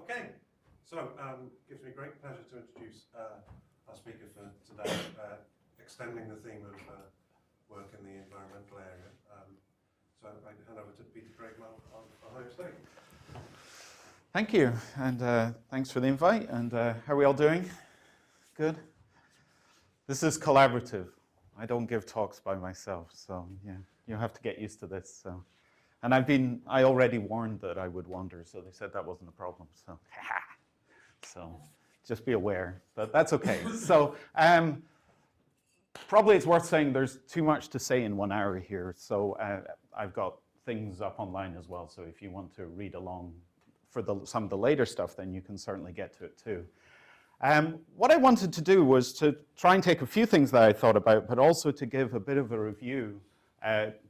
Okay, so it gives me great pleasure to introduce our speaker for today, extending the theme of work in the environmental area. So I hand over to Peter Craigmore on home state. Thank you, and thanks for the invite. And how are we all doing? Good? This is collaborative. I don't give talks by myself, so yeah, you have to get used to this. So. And I already warned that I would wander, so they said that wasn't a problem. So just be aware, but that's okay. So probably it's worth saying there's too much to say in 1 hour here. So I've got things up online as well. So if you want to read along for some of the later stuff, then you can certainly get to it too. What I wanted to do was to try and take a few things that I thought about, but also to give a bit of a review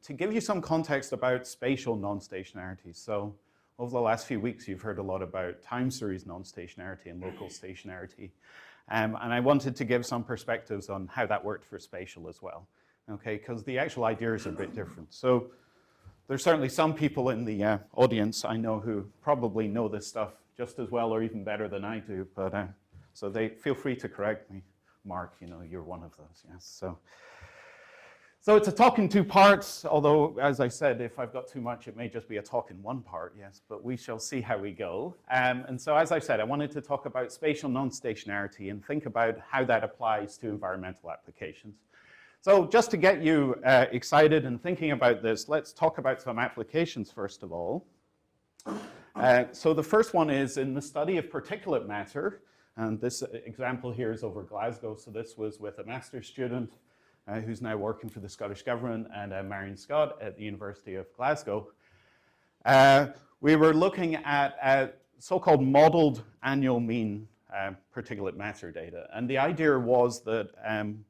to give you some context about spatial non-stationarity. So over the last few weeks, you've heard a lot about time series non-stationarity and local stationarity. And I wanted to give some perspectives on how that worked for spatial as well, okay? Because the actual ideas are a bit different. So there's certainly some people in the audience I know who probably know this stuff just as well or even better than I do, but so they feel free to correct me. Mark, you know, you're one of those, yes. So it's a talk in 2 parts, although, as I said, if I've got too much, it may just be a talk in 1 part, yes, but we shall see how we go. And so, as I said, I wanted to talk about spatial non-stationarity and think about how that applies to environmental applications. So just to get you excited and thinking about this, let's talk about some applications first of all. So the first one is in the study of particulate matter, and this example here is over Glasgow, so this was with a master's student who's now working for the Scottish Government, and Marion Scott at the University of Glasgow. We were looking at so-called modeled annual mean particulate matter data. And the idea was that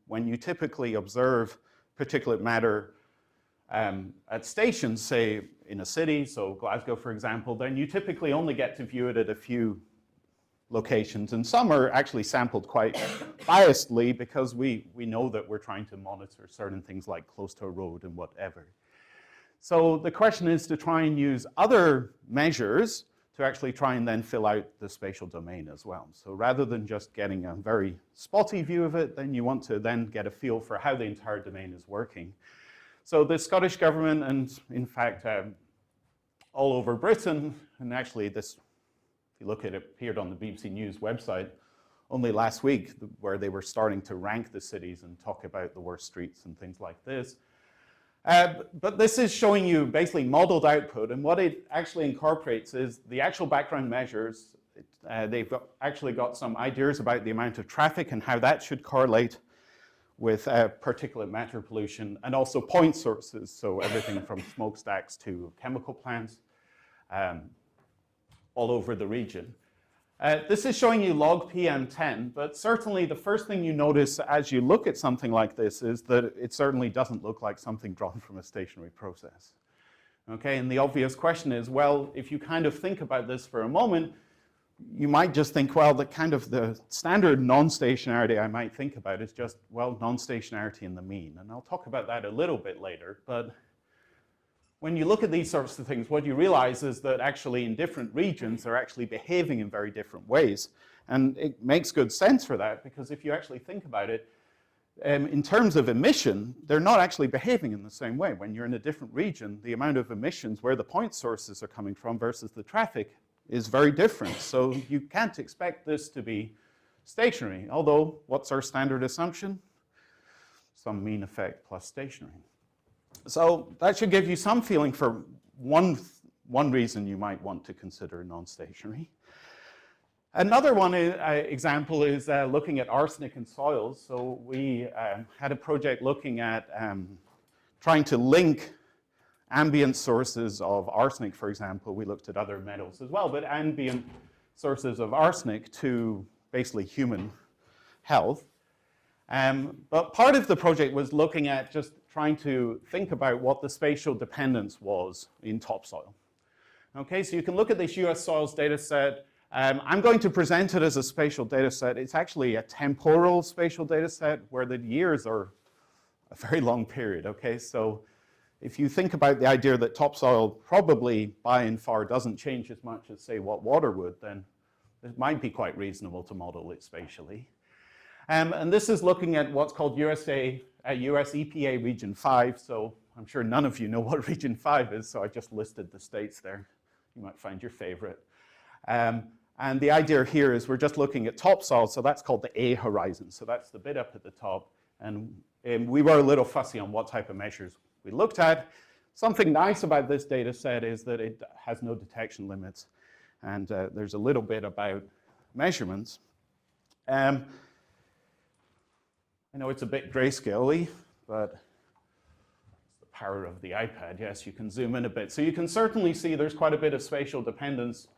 when you typically observe particulate matter at stations, say in a city, so Glasgow, for example, then you typically only get to view it at a few locations, and some are actually sampled quite biasedly because we know that we're trying to monitor certain things like close to a road and whatever. So the question is to try and use other measures to actually try and then fill out the spatial domain as well. So rather than just getting a very spotty view of it, then you want to then get a feel for how the entire domain is working. So the Scottish Government, and in fact all over Britain, and actually this, if you look at it, appeared on the BBC News website only last week, where they were starting to rank the cities and talk about the worst streets and things like this. But this is showing you basically modeled output, and what it actually incorporates is the actual background measures. They've actually got some ideas about the amount of traffic and how that should correlate with particulate matter pollution, and also point sources, so everything from smokestacks to chemical plants. All over the region. This is showing you log PM10, but certainly the first thing you notice as you look at something like this is that it certainly doesn't look like something drawn from a stationary process. Okay, and the obvious question is, well, if you kind of think about this for a moment, you might just think, well, the standard non-stationarity I might think about is just, well, non-stationarity in the mean. And I'll talk about that a little bit later, but when you look at these sorts of things, what you realize is that actually in different regions, they're actually behaving in very different ways. And it makes good sense for that, because if you actually think about it, in terms of emission, they're not actually behaving in the same way. When you're in a different region, the amount of emissions where the point sources are coming from versus the traffic is very different. So you can't expect this to be stationary. Although, what's our standard assumption? Some mean effect plus stationary. So that should give you some feeling for one reason you might want to consider non-stationary. Another example is looking at arsenic in soils. So we had a project looking at trying to link ambient sources of arsenic, for example. We looked at other metals as well, but ambient sources of arsenic to basically human health. But part of the project was looking at just trying to think about what the spatial dependence was in topsoil. Okay, so you can look at this US soils data set. I'm going to present it as a spatial data set. It's actually a temporal spatial data set where the years are a very long period, okay? So if you think about the idea that topsoil probably by and far doesn't change as much as, say, what water would, then it might be quite reasonable to model it spatially. And this is looking at what's called US EPA Region 5. So I'm sure none of you know what Region 5 is, so I just listed the states there. You might find your favorite. And the idea here is we're just looking at topsoil, so that's called the A horizon. So that's the bit up at the top. And we were a little fussy on what type of measures we looked at. Something nice about this data set is that it has no detection limits. And there's a little bit about measurements. I know it's a bit grayscale-y, but it's the power of the iPad. Yes, you can zoom in a bit. So you can certainly see there's quite a bit of spatial dependence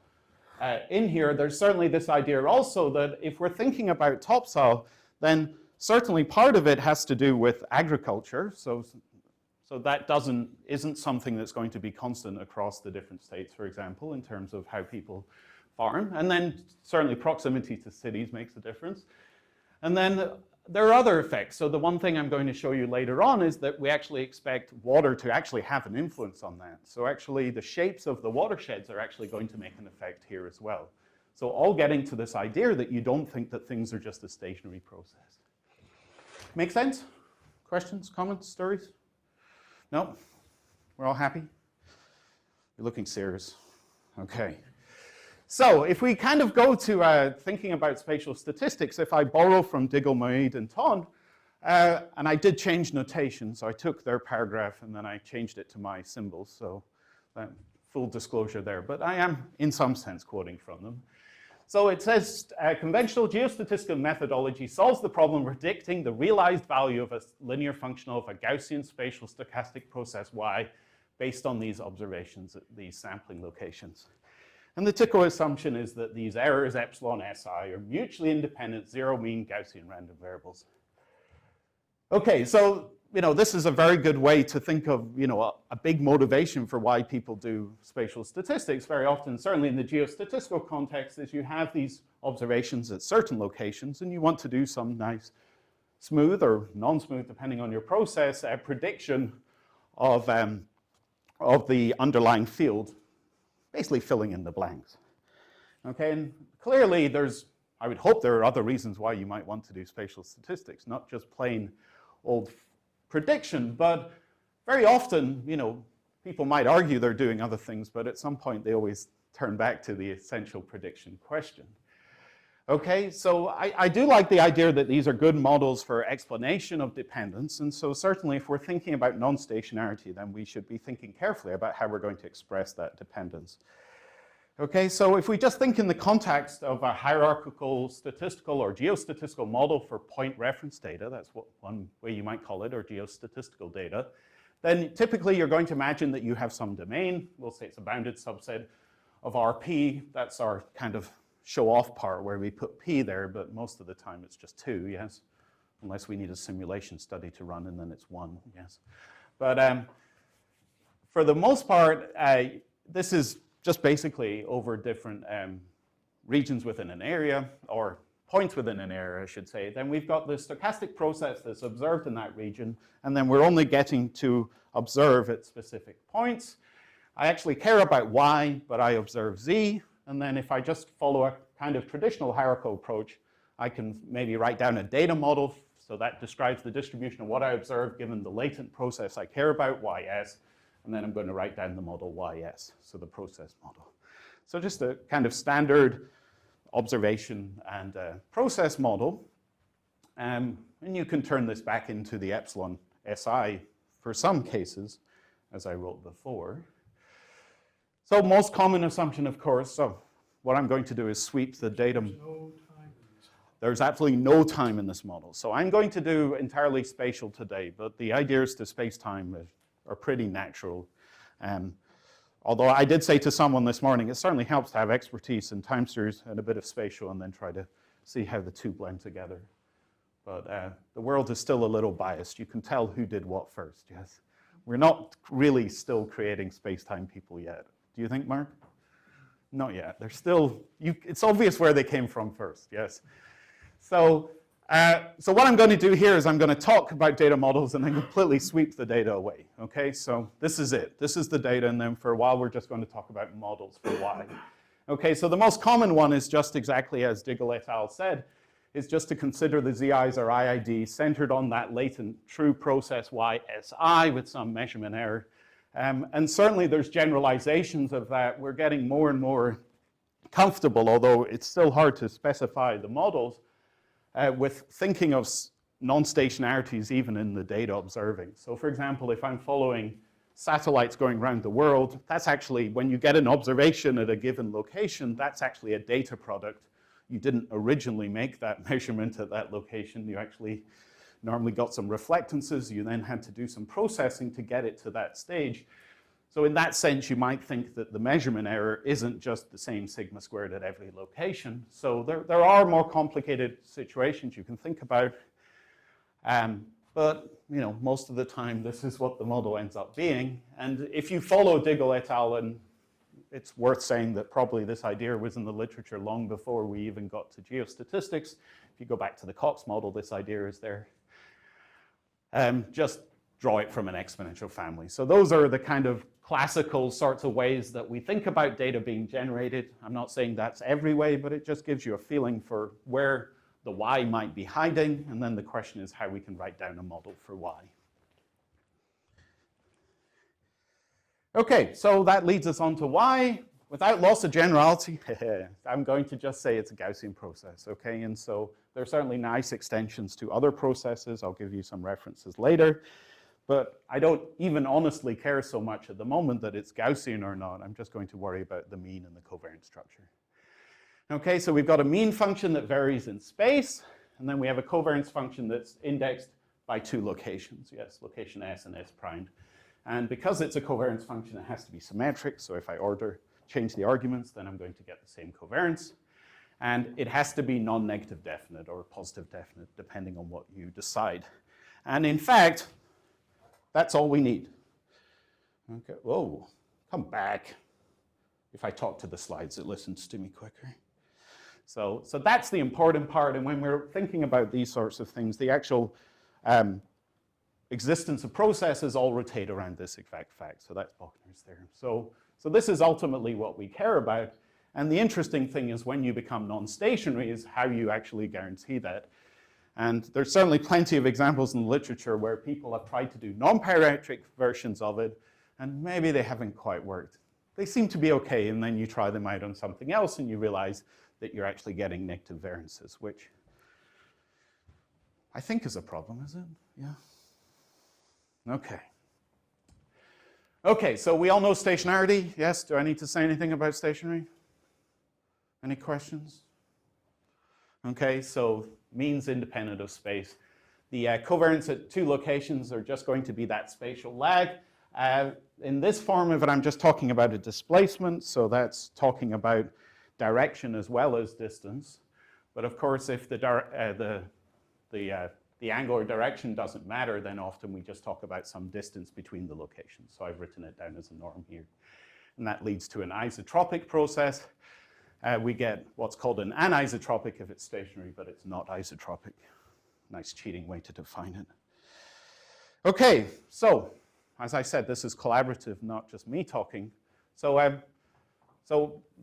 in here. There's certainly this idea also that if we're thinking about topsoil, then certainly part of it has to do with agriculture. So that isn't something that's going to be constant across the different states, for example, in terms of how people farm. And then certainly proximity to cities makes a difference. And then there are other effects. So the one thing I'm going to show you later on is that we actually expect water to actually have an influence on that. So actually the shapes of the watersheds are actually going to make an effect here as well. So all getting to this idea that you don't think that things are just a stationary process. Make sense? Questions, comments, stories? No? We're all happy? You're looking serious. Okay. So if we kind of go to thinking about spatial statistics, if I borrow from Diggle, Moed, and Ton, and I did change notation, so I took their paragraph and then I changed it to my symbols, so that full disclosure there, but I am in some sense quoting from them. So it says, conventional geostatistical methodology solves the problem of predicting the realized value of a linear function of a Gaussian spatial stochastic process Y based on these observations at these sampling locations. And the typical assumption is that these errors, epsilon si, are mutually independent, zero mean Gaussian random variables. Okay, so this is a very good way to think of a big motivation for why people do spatial statistics. Very often, certainly in the geostatistical context, is you have these observations at certain locations, and you want to do some nice smooth or non-smooth, depending on your process, prediction of the underlying field, basically filling in the blanks. Okay, and clearly I would hope there are other reasons why you might want to do spatial statistics, not just plain old prediction, but very often, people might argue they're doing other things, but at some point they always turn back to the essential prediction question. Okay, so I do like the idea that these are good models for explanation of dependence, and so certainly if we're thinking about non-stationarity, then we should be thinking carefully about how we're going to express that dependence. Okay, so if we just think in the context of a hierarchical statistical or geostatistical model for point reference data, that's one way you might call it, or geostatistical data, then typically you're going to imagine that you have some domain. We'll say it's a bounded subset of RP. That's our kind of show-off part where we put P there, but most of the time it's just 2, yes? Unless we need a simulation study to run, and then it's 1, yes? But for the most part, this is just basically over different regions within an area, or points within an area, I should say. Then we've got the stochastic process that's observed in that region, and then we're only getting to observe at specific points. I actually care about Y, but I observe Z, and then if I just follow a kind of traditional hierarchical approach, I can maybe write down a data model, so that describes the distribution of what I observe given the latent process I care about, YS, and then I'm going to write down the model YS, so the process model. So just a kind of standard observation and process model. And you can turn this back into the epsilon SI for some cases, as I wrote before. So most common assumption, of course, so what I'm going to do is sweep the data. There's absolutely no time in this model. So I'm going to do entirely spatial today, but the ideas to space-time are pretty natural. Although I did say to someone this morning, it certainly helps to have expertise in time series and a bit of spatial and then try to see how the two blend together. But the world is still a little biased. You can tell who did what first, yes? We're not really still creating space-time people yet. Do you think, Mark? Not yet. They're still, it's obvious where they came from first, yes? So what I'm going to do here is I'm going to talk about data models and then completely sweep the data away, okay? So this is it. This is the data, and then for a while we're just going to talk about models for Y. Okay, so the most common one is just exactly as Diggle et al. Said, is just to consider the ZIs or IID centered on that latent true process YSI with some measurement error. And certainly there's generalizations of that. We're getting more and more comfortable, although it's still hard to specify the models, with thinking of non-stationarities even in the data observing. So for example, if I'm following satellites going around the world, that's actually, when you get an observation at a given location, that's actually a data product. You didn't originally make that measurement at that location. You actually normally got some reflectances. You then had to do some processing to get it to that stage. So in that sense, you might think that the measurement error isn't just the same sigma squared at every location. So there are more complicated situations you can think about. But most of the time, this is what the model ends up being. And if you follow Diggle et al., and it's worth saying that probably this idea was in the literature long before we even got to geostatistics. If you go back to the Cox model, this idea is there. Just draw it from an exponential family. So those are the kind of classical sorts of ways that we think about data being generated. I'm not saying that's every way, but it just gives you a feeling for where the Y might be hiding, and then the question is how we can write down a model for Y. Okay, so that leads us on to Y. Without loss of generality, I'm going to just say it's a Gaussian process, okay? And so there are certainly nice extensions to other processes. I'll give you some references later. But I don't even honestly care so much at the moment that it's Gaussian or not. I'm just going to worry about the mean and the covariance structure. Okay, so we've got a mean function that varies in space, and then we have a covariance function that's indexed by two locations. Yes, location S and S primed. And because it's a covariance function, it has to be symmetric. So if I change the arguments, then I'm going to get the same covariance. And it has to be non-negative definite or positive definite, depending on what you decide. And in fact, that's all we need. Okay, whoa, come back. If I talk to the slides, it listens to me quicker. So that's the important part. And when we're thinking about these sorts of things, the actual existence of processes all rotate around this exact fact. So that's Bochner's theorem. So this is ultimately what we care about. And the interesting thing is when you become non-stationary is how you actually guarantee that. And there's certainly plenty of examples in the literature where people have tried to do non-parametric versions of it, and maybe they haven't quite worked. They seem to be okay, and then you try them out on something else, and you realize that you're actually getting negative variances, which I think is a problem, is it? Yeah. Okay. Okay, so we all know stationarity. Yes, do I need to say anything about stationary? Any questions? Okay, so means independent of space. The covariance at two locations are just going to be that spatial lag. In this form of it, I'm just talking about a displacement, so that's talking about direction as well as distance. But of course, if the angular direction doesn't matter, then often we just talk about some distance between the locations. So I've written it down as a norm here. And that leads to an isotropic process. We get what's called an anisotropic if it's stationary, but it's not isotropic. Nice cheating way to define it. Okay, so as I said, this is collaborative, not just me talking. So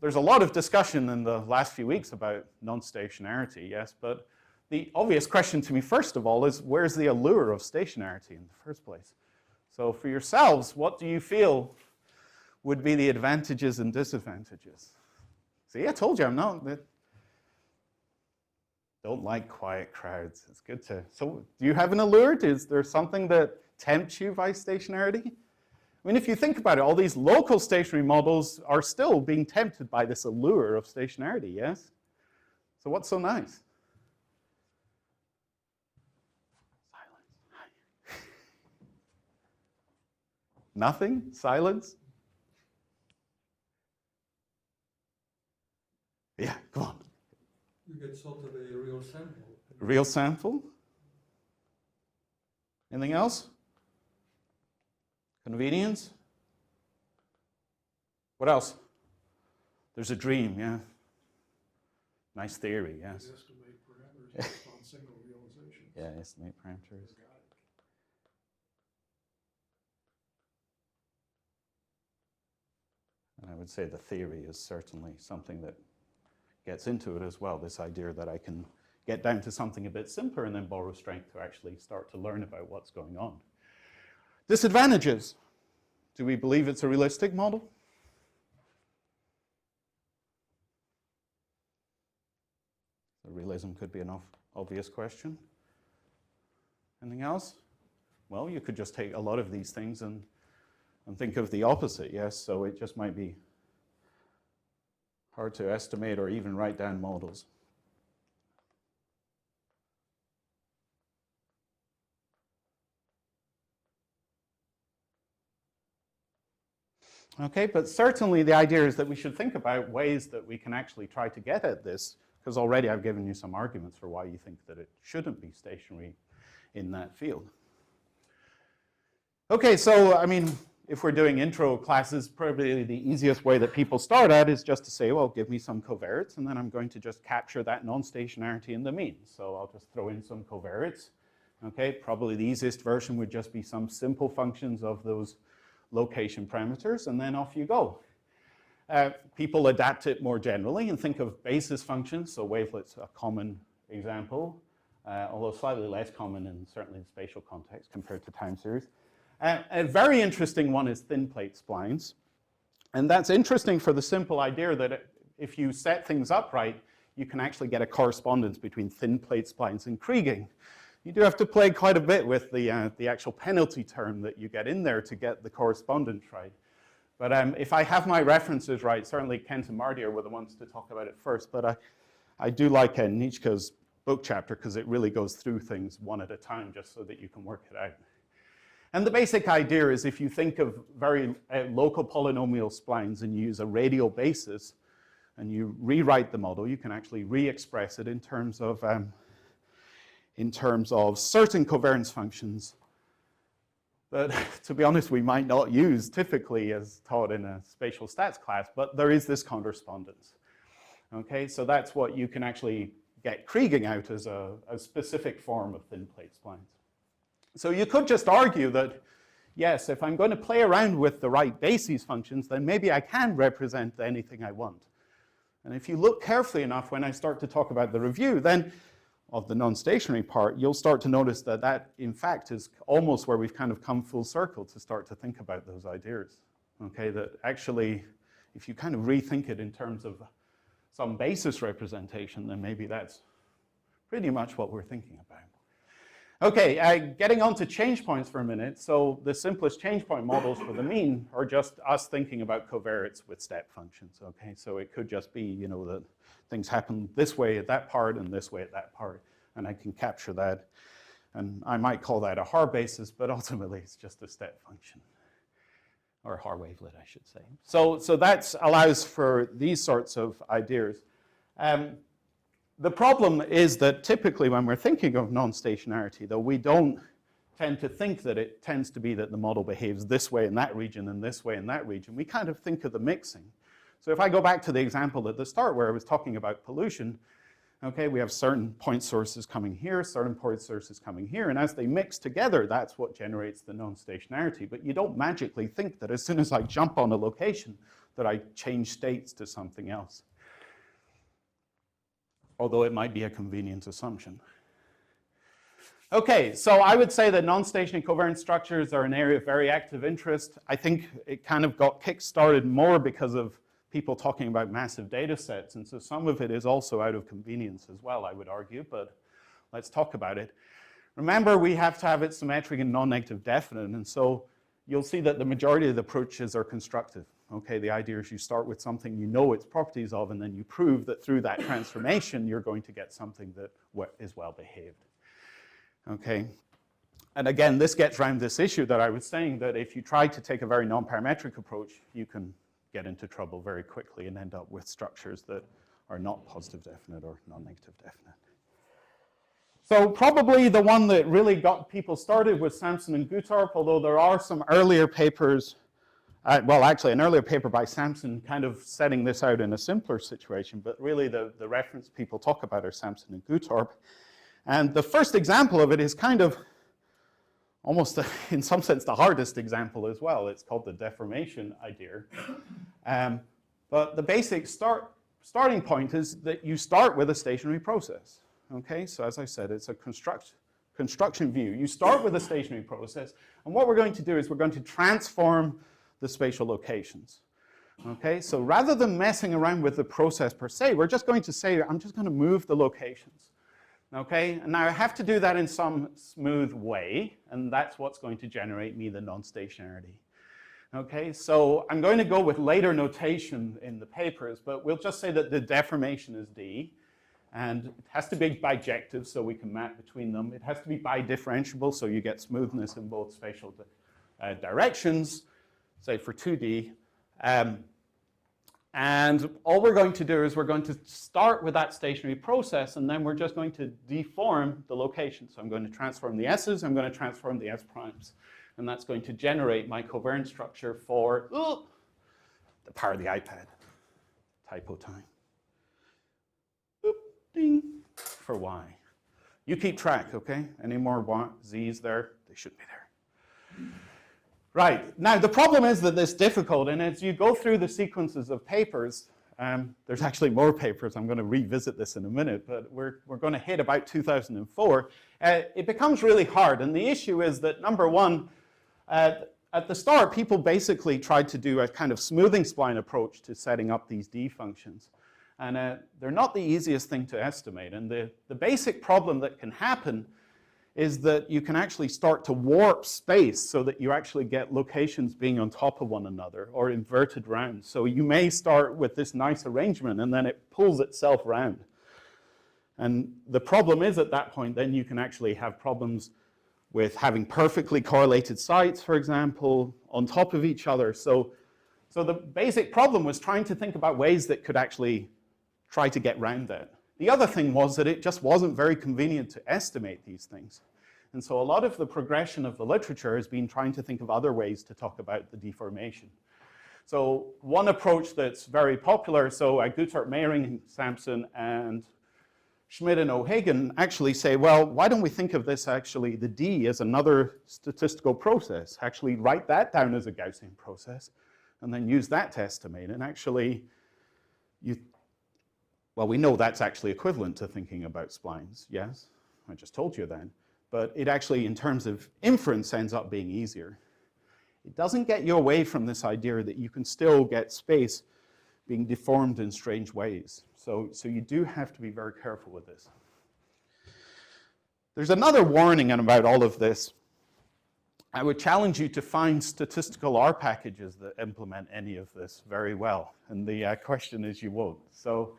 there's a lot of discussion in the last few weeks about non-stationarity, yes, but the obvious question to me, first of all, is where's the allure of stationarity in the first place? So for yourselves, what do you feel would be the advantages and disadvantages? See, I told you I'm not. Don't like quiet crowds. It's good to. So do you have an allure? Is there something that tempts you by stationarity? I mean, if you think about it, all these local stationary models are still being tempted by this allure of stationarity, yes? So what's so nice? Silence. Nothing? Silence? Yeah, come on. You get sort of a real sample. Real sample? Anything else? Convenience? What else? There's a dream, yeah. Nice theory, yes. Estimate parameters based on single realizations. Yeah, estimate parameters. And I would say the theory is certainly something that gets into it as well, this idea that I can get down to something a bit simpler and then borrow strength to actually start to learn about what's going on. Disadvantages. Do we believe it's a realistic model? So realism could be an obvious question. Anything else? Well, you could just take a lot of these things and think of the opposite, yes? So it just might be hard to estimate or even write down models. Okay, but certainly the idea is that we should think about ways that we can actually try to get at this, because already I've given you some arguments for why you think that it shouldn't be stationary in that field. Okay, so I mean, if we're doing intro classes, probably the easiest way that people start at is just to say, well, give me some covariates, and then I'm going to just capture that non-stationarity in the mean. So I'll just throw in some covariates. Okay, probably the easiest version would just be some simple functions of those location parameters, and then off you go. People adapt it more generally and think of basis functions, so wavelets a common example, although slightly less common in certainly the spatial context compared to time series. A very interesting one is thin plate splines, and that's interesting for the simple idea that if you set things up right, you can actually get a correspondence between thin plate splines and kriging. You do have to play quite a bit with the actual penalty term that you get in there to get the correspondence right. But if I have my references right, certainly Kent and Marty were the ones to talk about it first, but I do like Nitschke's book chapter because it really goes through things one at a time just so that you can work it out. And the basic idea is if you think of very local polynomial splines and you use a radial basis and you rewrite the model, you can actually re-express it in terms of certain covariance functions that, to be honest, we might not use typically as taught in a spatial stats class, but there is this correspondence. Okay, so that's what you can actually get kriging out as a specific form of thin plate splines. So you could just argue that, yes, if I'm going to play around with the right basis functions, then maybe I can represent anything I want. And if you look carefully enough when I start to talk about the review, then of the non-stationary part, you'll start to notice that that, in fact, is almost where we've kind of come full circle to start to think about those ideas. Okay, that actually, if you kind of rethink it in terms of some basis representation, then maybe that's pretty much what we're thinking about. Okay, getting on to change points for a minute. So the simplest change point models for the mean are just us thinking about covariates with step functions. Okay, so it could just be, you know, that things happen this way at that part and this way at that part, and I can capture that. And I might call that a Haar basis, but ultimately it's just a step function, or a Haar wavelet, I should say. So that allows for these sorts of ideas. The problem is that typically when we're thinking of non-stationarity, though, we don't tend to think that it tends to be that the model behaves this way in that region and this way in that region. We kind of think of the mixing. So if I go back to the example at the start where I was talking about pollution, okay, we have certain point sources coming here, certain point sources coming here, and as they mix together, that's what generates the non-stationarity. But you don't magically think that as soon as I jump on a location that I change states to something else, although it might be a convenient assumption. Okay, so I would say that non-stationary covariance structures are an area of very active interest. I think it kind of got kick-started more because of people talking about massive data sets, and so some of it is also out of convenience as well, I would argue, but let's talk about it. Remember, we have to have it symmetric and non-negative definite, and so you'll see that the majority of the approaches are constructive. Okay, the idea is you start with something you know its properties of, and then you prove that through that transformation, you're going to get something that is well behaved. Okay, and again, this gets around this issue that I was saying, that if you try to take a very non-parametric approach, you can get into trouble very quickly and end up with structures that are not positive definite or non-negative definite. So probably the one that really got people started was Sampson and Gutarp, although there are some earlier papers, well, actually an earlier paper by Sampson kind of setting this out in a simpler situation, but really the reference people talk about are Sampson and Gutarp. And the first example of it is kind of almost, in some sense, the hardest example as well. It's called the deformation idea. But the basic starting point is that you start with a stationary process. Okay, so as I said, it's a construction view. You start with a stationary process, and what we're going to do is we're going to transform the spatial locations. Okay, so rather than messing around with the process per se, we're just going to say, I'm just going to move the locations. Okay, and now I have to do that in some smooth way, and that's what's going to generate me the non-stationarity. Okay, so I'm going to go with later notation in the papers, but we'll just say that the deformation is D, and it has to be bijective so we can map between them. It has to be bidifferentiable so you get smoothness in both spatial directions, say for 2D. And all we're going to do is we're going to start with that stationary process, and then we're just going to deform the location. So I'm going to transform the S's, I'm going to transform the S primes. And that's going to generate my covariance structure for the power of the iPad. Typo time. Boop, ding, for Y. You keep track, okay? Any more Z's there? They should be there. Right, now the problem is that it's difficult, and as you go through the sequences of papers, there's actually more papers, I'm going to revisit this in a minute, but we're going to hit about 2004. It becomes really hard, and the issue is that, number one, at the start, people basically tried to do a kind of smoothing spline approach to setting up these D functions. And they're not the easiest thing to estimate, and the basic problem that can happen is that you can actually start to warp space so that you actually get locations being on top of one another or inverted round. So you may start with this nice arrangement and then it pulls itself round. And the problem is at that point, then you can actually have problems with having perfectly correlated sites, for example, on top of each other. So the basic problem was trying to think about ways that could actually try to get around that. The other thing was that it just wasn't very convenient to estimate these things. And so a lot of the progression of the literature has been trying to think of other ways to talk about the deformation. So one approach that's very popular, so Guttert, Meyering, Sampson, and Schmidt and O'Hagan actually say, well, why don't we think of this actually, the D, as another statistical process? Actually write that down as a Gaussian process, and then use that to estimate. And actually, well, we know that's actually equivalent to thinking about splines, yes? I just told you then. But it actually, in terms of inference, ends up being easier. It doesn't get you away from this idea that you can still get space being deformed in strange ways. So you do have to be very careful with this. There's another warning about all of this. I would challenge you to find statistical R packages that implement any of this very well. And the question is you won't. So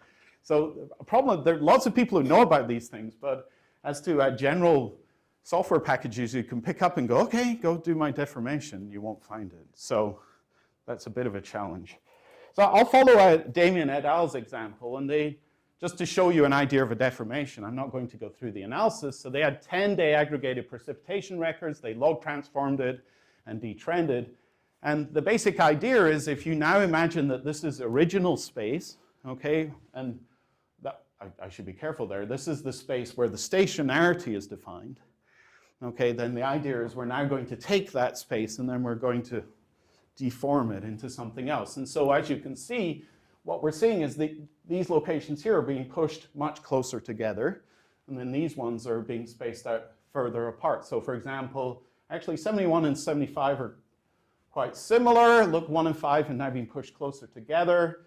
a problem, there are lots of people who know about these things, but as to general software packages you can pick up and go, okay, go do my deformation, you won't find it. So that's a bit of a challenge. So I'll follow Damien et al.'s example, and just to show you an idea of a deformation, I'm not going to go through the analysis. So they had 10-day aggregated precipitation records, they log transformed it and detrended. And the basic idea is if you now imagine that this is original space, okay, and I should be careful there. This is the space where the stationarity is defined. Okay, then the idea is we're now going to take that space and then we're going to deform it into something else. And so as you can see, what we're seeing is these locations here are being pushed much closer together, and then these ones are being spaced out further apart. So for example, actually 71 and 75 are quite similar. Look, 1 and 5 have now been pushed closer together.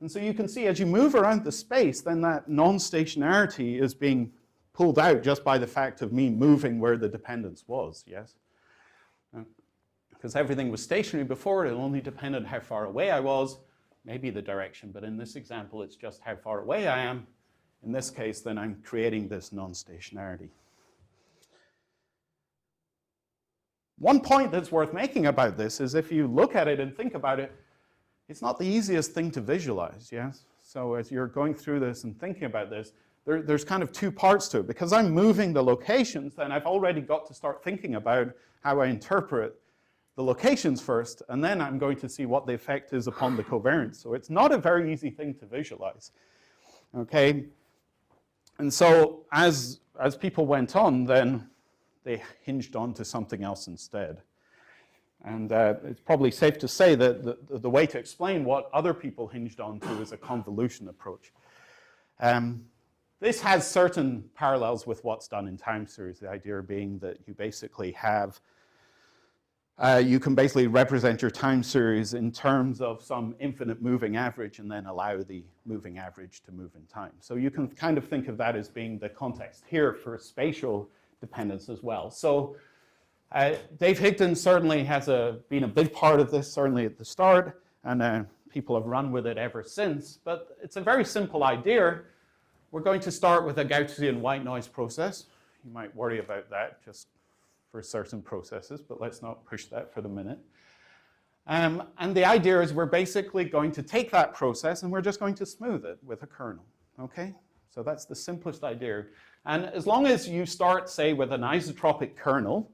And so you can see as you move around the space, then that non-stationarity is being pulled out just by the fact of me moving where the dependence was, yes? Because everything was stationary before, it only depended how far away I was, maybe the direction, but in this example, it's just how far away I am. In this case, then I'm creating this non-stationarity. One point that's worth making about this is if you look at it and think about it, it's not the easiest thing to visualize, yes? So as you're going through this and thinking about this, there's kind of two parts to it. Because I'm moving the locations, then I've already got to start thinking about how I interpret the locations first, and then I'm going to see what the effect is upon the covariance. So it's not a very easy thing to visualize, okay? And so as people went on, then they hinged on to something else instead. And it's probably safe to say that the way to explain what other people hinged on to is a convolution approach. This has certain parallels with what's done in time series, the idea being that you basically have, you can basically represent your time series in terms of some infinite moving average and then allow the moving average to move in time. So you can kind of think of that as being the context here for spatial dependence as well. So Dave Higdon certainly has been a big part of this, certainly at the start, and people have run with it ever since. But it's a very simple idea. We're going to start with a Gaussian white noise process. You might worry about that just for certain processes, but let's not push that for the minute. And the idea is we're basically going to take that process and we're just going to smooth it with a kernel, okay? So that's the simplest idea. And as long as you start, say, with an isotropic kernel,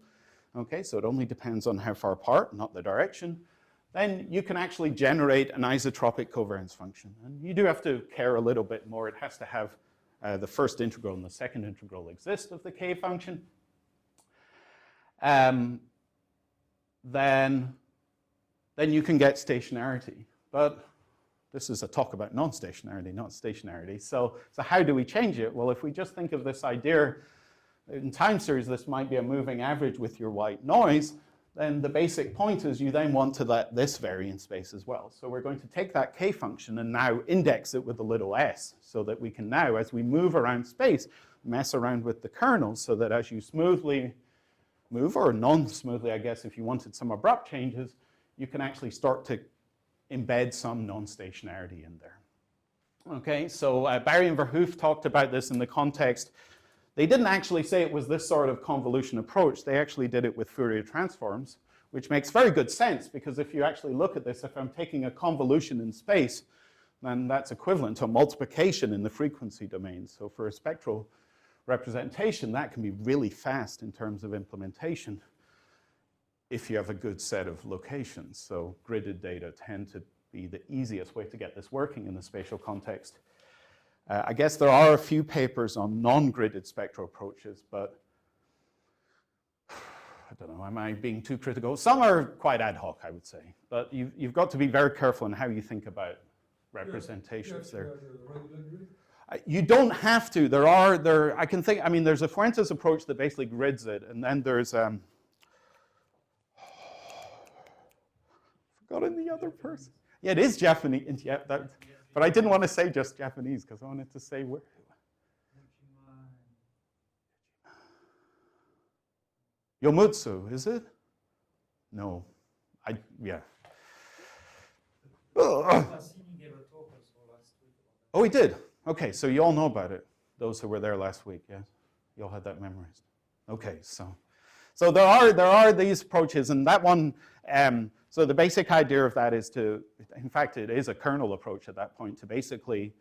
okay, so it only depends on how far apart, not the direction, then you can actually generate an isotropic covariance function. And you do have to care a little bit more. It has to have the first integral and the second integral exist of the k function. Then you can get stationarity. But this is a talk about non-stationarity, not stationarity. So how do we change it? Well, if we just think of this idea, in time series, this might be a moving average with your white noise, then the basic point is you then want to let this vary in space as well. So we're going to take that k function and now index it with a little s, so that we can now, as we move around space, mess around with the kernels, so that as you smoothly move, or non-smoothly, I guess, if you wanted some abrupt changes, you can actually start to embed some non-stationarity in there. Okay, so Barry and Verhoef talked about this in the context. They didn't actually say it was this sort of convolution approach. They actually did it with Fourier transforms, which makes very good sense, because if you actually look at this, if I'm taking a convolution in space, then that's equivalent to a multiplication in the frequency domain. So for a spectral representation, that can be really fast in terms of implementation if you have a good set of locations. So gridded data tend to be the easiest way to get this working in the spatial context. I guess there are a few papers on non-gridded spectral approaches, but I don't know, am I being too critical? Some are quite ad hoc, I would say, but you've got to be very careful in how you think about representations there. You don't have to. There's a Fuentes approach that basically grids it, and then there's forgotten the other person. Yeah, it is Japanese. Yeah, but I didn't want to say just Japanese because I wanted to say where. Yomutsu, is it? No, yeah. Oh, he did. Okay, so you all know about it. Those who were there last week, yes, you all had that memorized. Okay, so there are these approaches, and that one. So the basic idea of that is in fact, it is a kernel approach at that point to basically.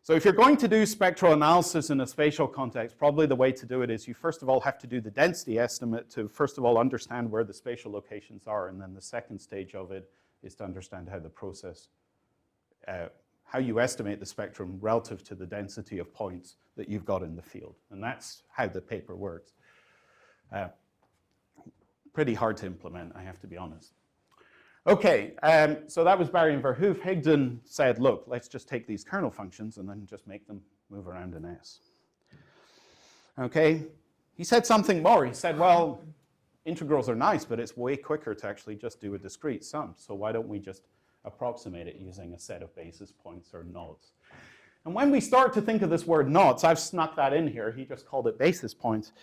So if you're going to do spectral analysis in a spatial context, probably the way to do it is you first of all have to do the density estimate to first of all understand where the spatial locations are, and then the second stage of it is to understand how the process, how you estimate the spectrum relative to the density of points that you've got in the field. And that's how the paper works. Pretty hard to implement, I have to be honest. Okay, so that was Barry and Verhoef. Higdon said, look, let's just take these kernel functions and then just make them move around in S. Okay, he said something more. He said, well, integrals are nice, but it's way quicker to actually just do a discrete sum. So why don't we just approximate it using a set of basis points or nodes? And when we start to think of this word nodes, I've snuck that in here. He just called it basis points.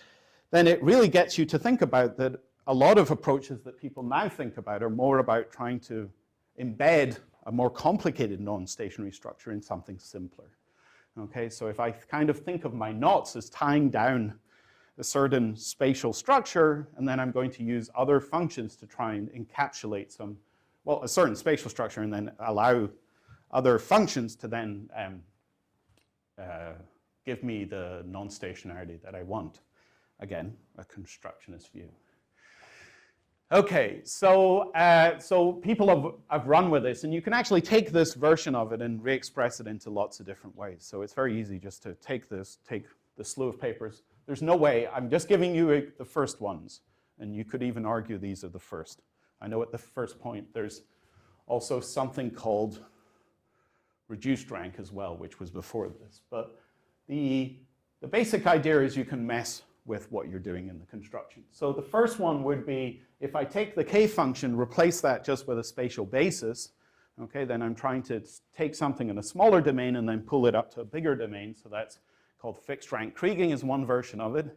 Then it really gets you to think about that a lot of approaches that people now think about are more about trying to embed a more complicated non-stationary structure in something simpler. Okay, so if I kind of think of my knots as tying down a certain spatial structure, and then I'm going to use other functions to try and encapsulate a certain spatial structure, and then allow other functions to then give me the non-stationarity that I want. Again, a constructionist view. Okay, so people have run with this, and you can actually take this version of it and re-express it into lots of different ways. So it's very easy just to take the slew of papers. There's no way, I'm just giving you the first ones, and you could even argue these are the first. I know at the first point there's also something called reduced rank as well, which was before this. But the basic idea is you can mess with what you're doing in the construction. So the first one would be, if I take the K function, replace that just with a spatial basis, okay, then I'm trying to take something in a smaller domain and then pull it up to a bigger domain. So that's called fixed rank kriging is one version of it.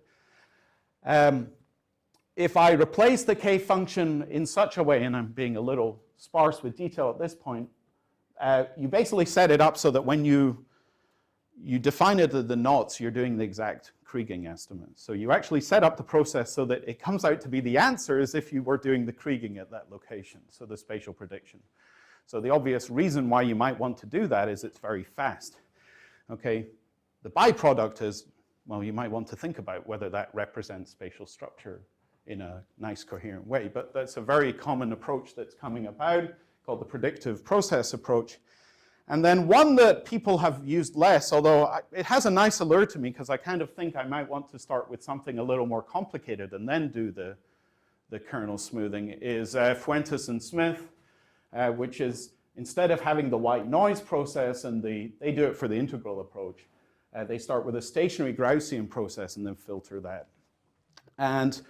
If I replace the K function in such a way, and I'm being a little sparse with detail at this point, you basically set it up so that when you define it at the knots, you're doing the exact kriging estimate. So you actually set up the process so that it comes out to be the answer as if you were doing the kriging at that location, so the spatial prediction. So the obvious reason why you might want to do that is it's very fast. Okay, the byproduct is, well, you might want to think about whether that represents spatial structure in a nice, coherent way. But that's a very common approach that's coming about, called the predictive process approach. And then one that people have used less, although it has a nice allure to me because I kind of think I might want to start with something a little more complicated and then do the kernel smoothing, is Fuentes and Smith, which is, instead of having the white noise process, and they do it for the integral approach, they start with a stationary Gaussian process and then filter that. And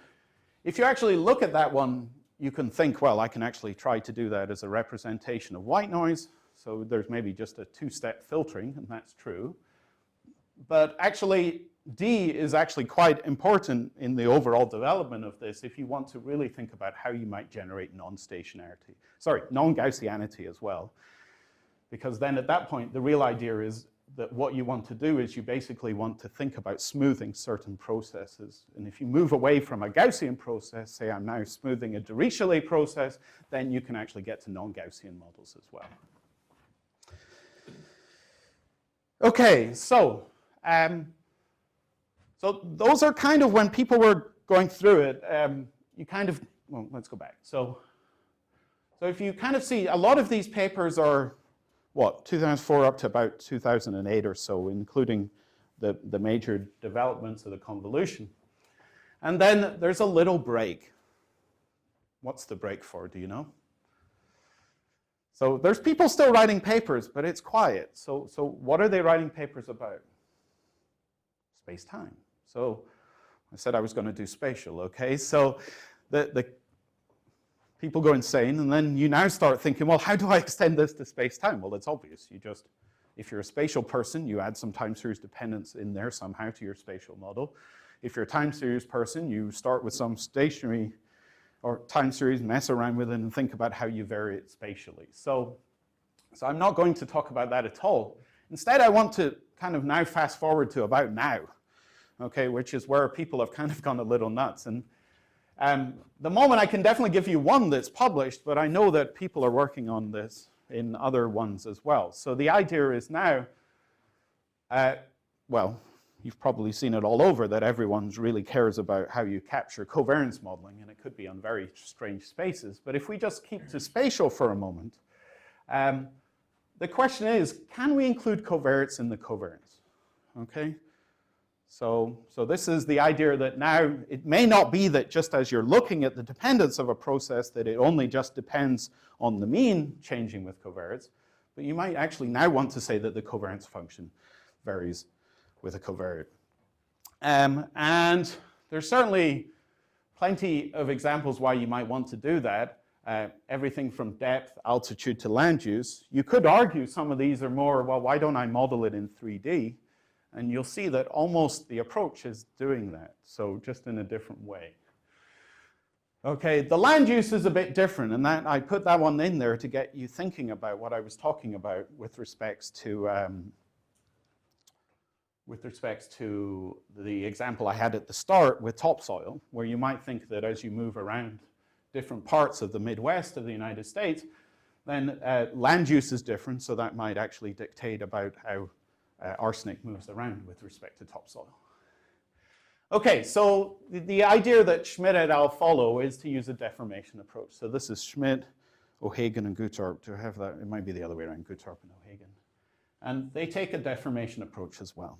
if you actually look at that one, you can think, well, I can actually try to do that as a representation of white noise. So there's maybe just a two-step filtering, and that's true. But actually, D is actually quite important in the overall development of this if you want to really think about how you might generate non-stationarity. Sorry, non-Gaussianity as well. Because then at that point, the real idea is that what you want to do is you basically want to think about smoothing certain processes. And if you move away from a Gaussian process, say I'm now smoothing a Dirichlet process, then you can actually get to non-Gaussian models as well. Okay, so those are kind of, when people were going through it, you kind of, well, let's go back. So if you kind of see, a lot of these papers are, what, 2004 up to about 2008 or so, including the major developments of the convolution. And then there's a little break. What's the break for, do you know? So there's people still writing papers, but it's quiet. So what are they writing papers about? Space-time. So I said I was going to do spatial, okay? So the people go insane, and then you now start thinking, well, how do I extend this to space-time? Well, it's obvious. You just, if you're a spatial person, you add some time series dependence in there somehow to your spatial model. If you're a time series person, you start with some stationary or time series, mess around with it, and think about how you vary it spatially. So I'm not going to talk about that at all. Instead, I want to kind of now fast forward to about now, okay, which is where people have kind of gone a little nuts. And the moment I can definitely give you one that's published, but I know that people are working on this in other ones as well. So the idea is now, well, you've probably seen it all over, that everyone really cares about how you capture covariance modeling, and it could be on very strange spaces. But if we just keep to spatial for a moment, the question is, can we include covariance in the covariance? Okay? So this is the idea that now it may not be that just as you're looking at the dependence of a process that it only just depends on the mean changing with covariance, but you might actually now want to say that the covariance function varies with a covariate. And there's certainly plenty of examples why you might want to do that. Everything from depth, altitude to land use. You could argue some of these are more, well, why don't I model it in 3D? And you'll see that almost the approach is doing that, so just in a different way. Okay, the land use is a bit different, and that I put that one in there to get you thinking about what I was talking about with respects to the example I had at the start with topsoil, where you might think that as you move around different parts of the Midwest of the United States, then land use is different, so that might actually dictate about how arsenic moves around with respect to topsoil. Okay, so the idea that Schmidt et al. Follow is to use a deformation approach. So this is Schmidt, O'Hagan, and Guttorp. Do I have that? It might be the other way around, Guttorp and O'Hagan. And they take a deformation approach as well.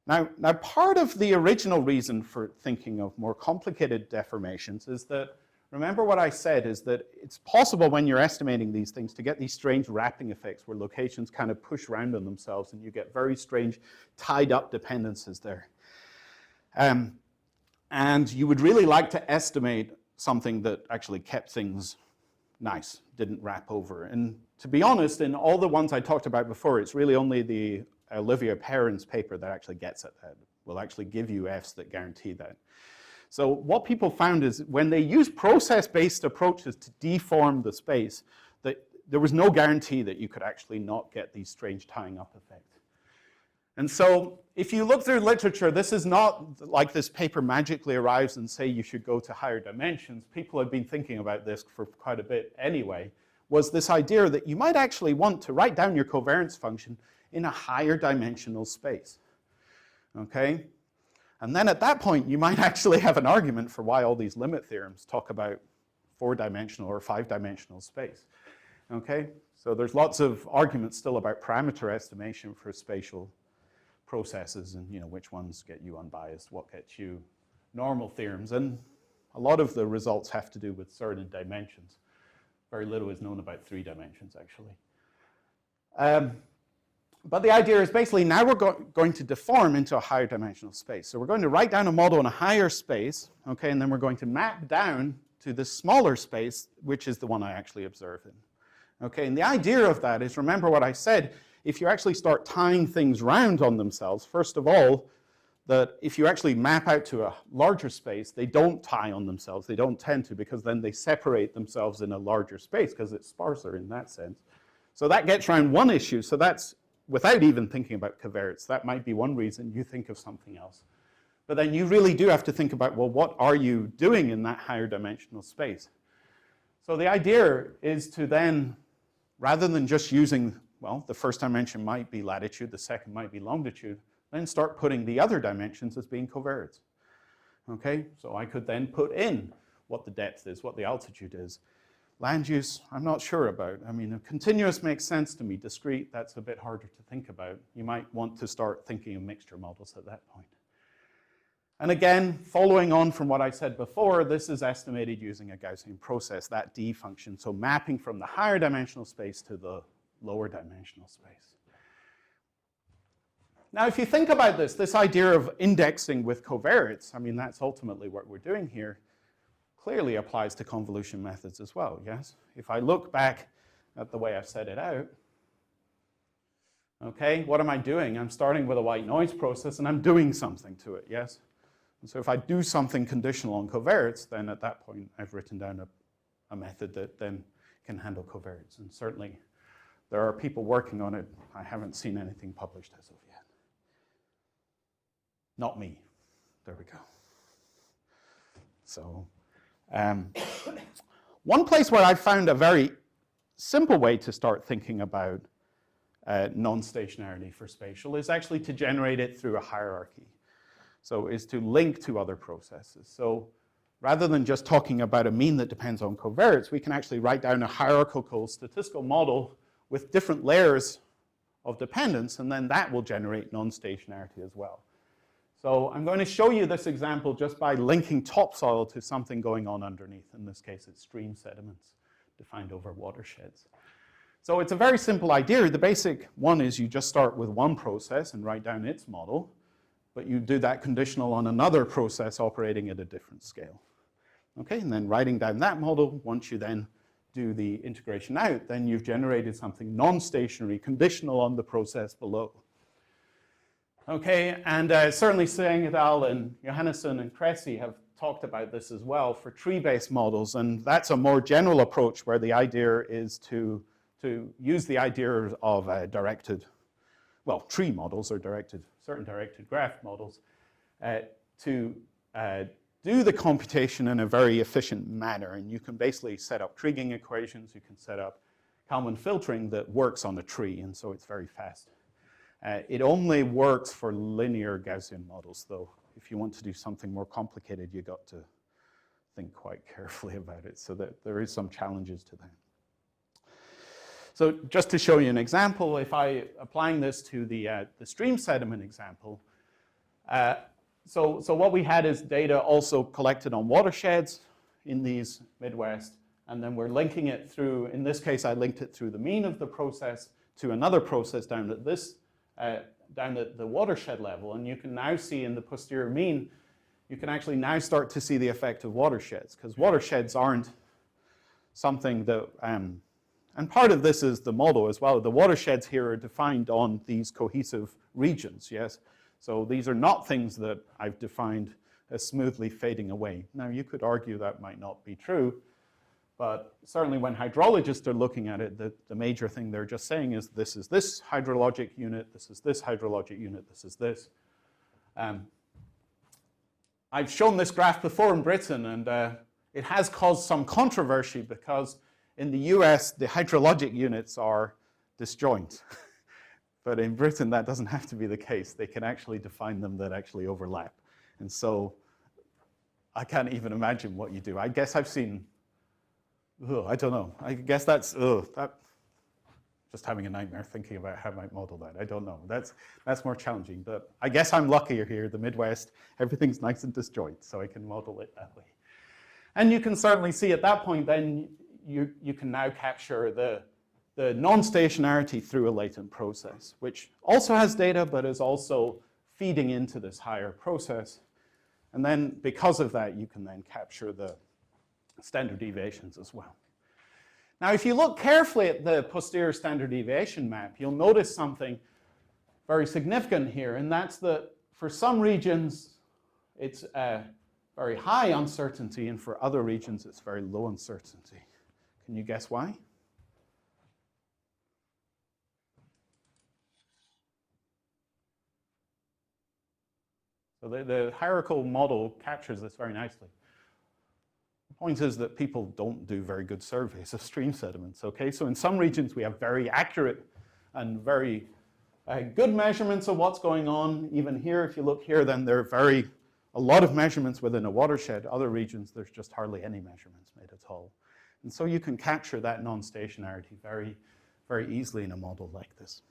Now, part of the original reason for thinking of more complicated deformations is that remember what I said is that it's possible when you're estimating these things to get these strange wrapping effects where locations kind of push around on themselves and you get very strange tied up dependencies there. And you would really like to estimate something that actually kept things nice, didn't wrap over. And to be honest, in all the ones I talked about before, it's really only the Olivia Perrin's paper that actually gets at that, will actually give you Fs that guarantee that. So what people found is when they use process-based approaches to deform the space, that there was no guarantee that you could actually not get these strange tying up effects. And so if you look through literature, this is not like this paper magically arrives and say you should go to higher dimensions. People have been thinking about this for quite a bit anyway, was this idea that you might actually want to write down your covariance function in a higher dimensional space, okay? And then at that point, you might actually have an argument for why all these limit theorems talk about 4-dimensional or 5-dimensional space, okay? So there's lots of arguments still about parameter estimation for spatial processes and, you know, which ones get you unbiased, what gets you normal theorems. And a lot of the results have to do with certain dimensions. Very little is known about 3 dimensions, actually. But the idea is basically now we're going to deform into a higher dimensional space. So we're going to write down a model in a higher space, okay, and then we're going to map down to this smaller space, which is the one I actually observe in. Okay, and the idea of that is, remember what I said, if you actually start tying things round on themselves, first of all, that if you actually map out to a larger space, they don't tie on themselves. They don't tend to, because then they separate themselves in a larger space because it's sparser in that sense. So that gets around one issue. So that's without even thinking about covariance. That might be one reason you think of something else. But then you really do have to think about, well, what are you doing in that higher dimensional space? So the idea is to then, rather than just using, well, the first dimension might be latitude, the second might be longitude, then start putting the other dimensions as being covariates. Okay, so I could then put in what the depth is, what the altitude is. Land use, I'm not sure about. I mean, continuous makes sense to me. Discrete, that's a bit harder to think about. You might want to start thinking of mixture models at that point. And again, following on from what I said before, this is estimated using a Gaussian process, that D function. So mapping from the higher dimensional space to the lower dimensional space. Now, if you think about this idea of indexing with covariates, I mean, that's ultimately what we're doing here, clearly applies to convolution methods as well, yes? If I look back at the way I've set it out, okay, what am I doing? I'm starting with a white noise process and I'm doing something to it, yes? And so if I do something conditional on covariates, then at that point I've written down a method that then can handle covariates. And certainly there are people working on it. I haven't seen anything published as of yet. Not me. There we go. So one place where I found a very simple way to start thinking about non-stationarity for spatial is actually to generate it through a hierarchy. So is to link to other processes. So rather than just talking about a mean that depends on covariates, we can actually write down a hierarchical statistical model with different layers of dependence, and then that will generate non-stationarity as well. So I'm going to show you this example just by linking topsoil to something going on underneath. In this case, it's stream sediments defined over watersheds. So it's a very simple idea. The basic one is you just start with one process and write down its model, but you do that conditional on another process operating at a different scale. Okay, and then writing down that model, once you then do the integration out, then you've generated something non-stationary, conditional on the process below. Okay, and certainly Seng et al. And Johannesson and Cressy have talked about this as well for tree-based models, and that's a more general approach where the idea is to use the idea of directed, well, tree models or certain directed graph models to do the computation in a very efficient manner. And you can basically set up Kriging equations, you can set up Kalman filtering that works on a tree, and so it's very fast. It only works for linear Gaussian models, though. If you want to do something more complicated, you got to think quite carefully about it, so that there is some challenges to that. So just to show you an example, if I applying this to the stream sediment example, so what we had is data also collected on watersheds. in these Midwest, and then we're linking it through, in this case, I linked it through the mean of the process to another process down at down at the watershed level, and you can now see in the posterior mean, you can actually now start to see the effect of watersheds, because watersheds aren't something that, and part of this is the model as well. The watersheds here are defined on these cohesive regions, yes? So these are not things that I've defined as smoothly fading away. Now, you could argue that might not be true, but certainly when hydrologists are looking at it, the major thing they're just saying is this is this hydrologic unit, this is this hydrologic unit, this is this. I've shown this graph before in Britain, and it has caused some controversy because in the US, the hydrologic units are disjoint. But in Britain, that doesn't have to be the case. They can actually define them that actually overlap. And so I can't even imagine what you do. I guess I've seen, I don't know. I guess that's, just having a nightmare thinking about how I might model that. I don't know. That's more challenging. But I guess I'm luckier here, the Midwest. Everything's nice and disjoint, so I can model it that way. And you can certainly see at that point, then you can now capture the non-stationarity through a latent process, which also has data, but is also feeding into this higher process. And then because of that, you can then capture the standard deviations as well. Now, if you look carefully at the posterior standard deviation map, you'll notice something very significant here, and that's that for some regions, it's very high uncertainty, and for other regions, it's very low uncertainty. Can you guess why? So the hierarchical model captures this very nicely. The point is that people don't do very good surveys of stream sediments, okay? So in some regions, we have very accurate and very good measurements of what's going on. Even here, if you look here, then there are a lot of measurements within a watershed. Other regions, there's just hardly any measurements made at all. And so you can capture that non-stationarity very, very easily in a model like this.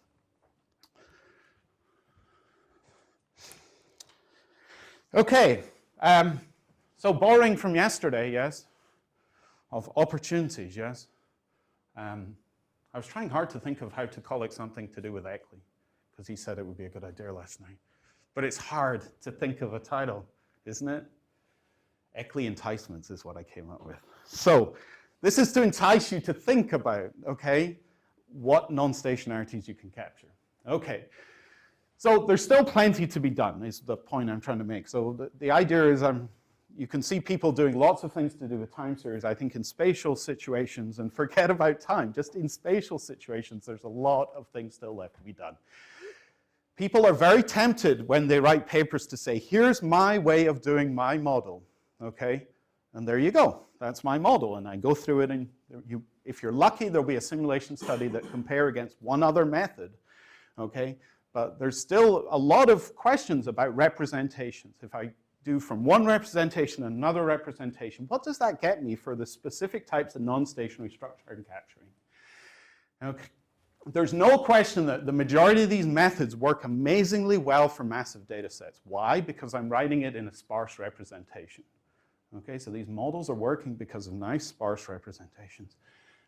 Okay, so borrowing from yesterday, yes, of opportunities, yes. I was trying hard to think of how to call it something to do with Eckley, because he said it would be a good idea last night. But it's hard to think of a title, isn't it? Eckley enticements is what I came up with. So this is to entice you to think about, okay, what non-stationarities you can capture. Okay. So there's still plenty to be done, is the point I'm trying to make. So the idea is you can see people doing lots of things to do with time series, I think in spatial situations, and forget about time. Just in spatial situations, there's a lot of things still left to be done. People are very tempted when they write papers to say, here's my way of doing my model, okay? And there you go. That's my model. And I go through it, and if you're lucky, there'll be a simulation study that compare against one other method, okay? But there's still a lot of questions about representations. If I do from one representation and another representation, what does that get me for the specific types of non-stationary structure I'm capturing? Okay. There's no question that the majority of these methods work amazingly well for massive data sets. Why? Because I'm writing it in a sparse representation. Okay, so these models are working because of nice sparse representations.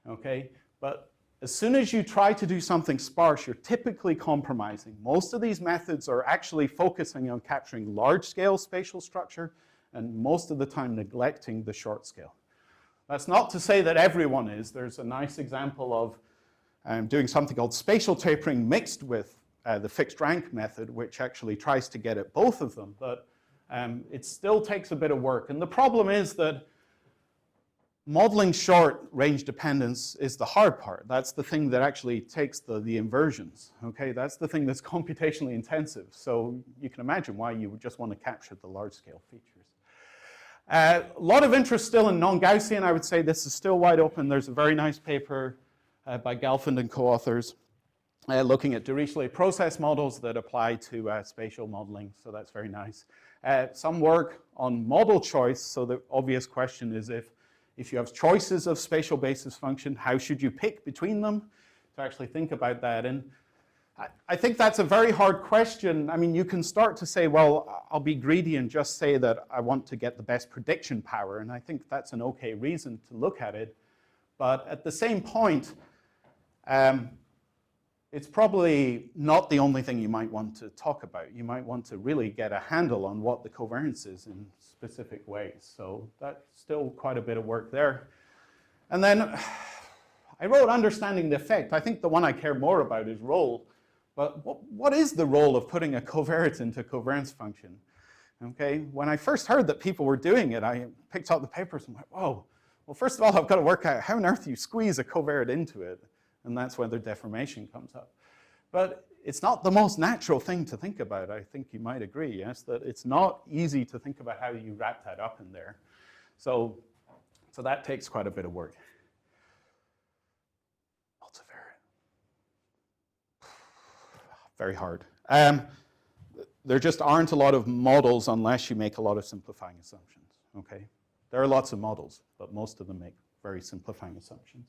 Okay, but as soon as you try to do something sparse, you're typically compromising. Most of these methods are actually focusing on capturing large-scale spatial structure and most of the time neglecting the short scale. That's not to say that everyone is. There's a nice example of doing something called spatial tapering mixed with the fixed rank method, which actually tries to get at both of them, but it still takes a bit of work. And the problem is that modeling short range dependence is the hard part. That's the thing that actually takes the inversions, okay? That's the thing that's computationally intensive. So you can imagine why you would just want to capture the large scale features. A lot of interest still in non-Gaussian. I would say this is still wide open. There's a very nice paper by Gelfand and co-authors looking at Dirichlet process models that apply to spatial modeling. So that's very nice. Some work on model choice. So the obvious question is if you have choices of spatial basis function, how should you pick between them? To actually think about that. And I think that's a very hard question. I mean, you can start to say, well, I'll be greedy and just say that I want to get the best prediction power, and I think that's an okay reason to look at it. But at the same point, it's probably not the only thing you might want to talk about. You might want to really get a handle on what the covariance is in specific ways. So that's still quite a bit of work there. And then I wrote understanding the effect. I think the one I care more about is role. But what is the role of putting a covariance into a covariance function? Okay, when I first heard that people were doing it, I picked up the papers and went, whoa. Well, first of all, I've got to work out how on earth you squeeze a covariate into it. And that's where the deformation comes up. But it's not the most natural thing to think about. I think you might agree, yes, that it's not easy to think about how you wrap that up in there. So that takes quite a bit of work. Very hard. There just aren't a lot of models unless you make a lot of simplifying assumptions, okay? There are lots of models, but most of them make very simplifying assumptions.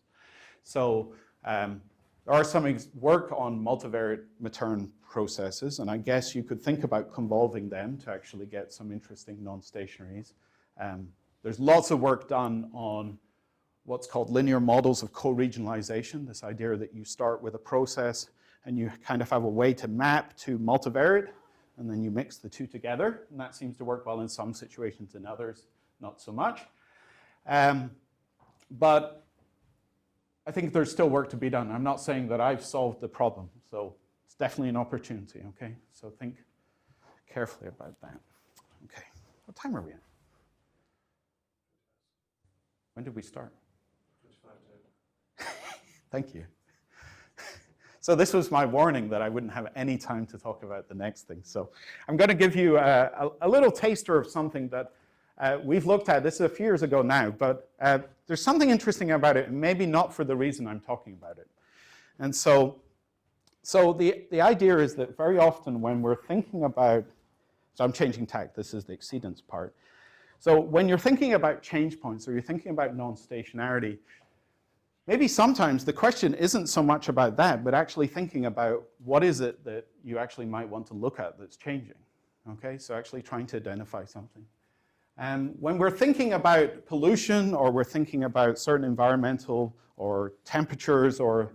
So there are some work on multivariate Matern processes, and I guess you could think about convolving them to actually get some interesting non-stationaries. There's lots of work done on what's called linear models of co-regionalization, this idea that you start with a process and you kind of have a way to map to multivariate, and then you mix the two together, and that seems to work well in some situations, in others, not so much. But I think there's still work to be done. I'm not saying that I've solved the problem, so it's definitely an opportunity, okay? So think carefully about that. Okay, what time are we at? When did we start? 25 to. Thank you. So this was my warning that I wouldn't have any time to talk about the next thing. So I'm going to give you a little taster of something that we've looked at. This is a few years ago now, but there's something interesting about it, and maybe not for the reason I'm talking about it. And so the idea is that very often when we're thinking about, so I'm changing tack, this is the exceedance part. So when you're thinking about change points or you're thinking about non-stationarity, maybe sometimes the question isn't so much about that, but actually thinking about what is it that you actually might want to look at that's changing, okay? So actually trying to identify something. And when we're thinking about pollution or we're thinking about certain environmental or temperatures or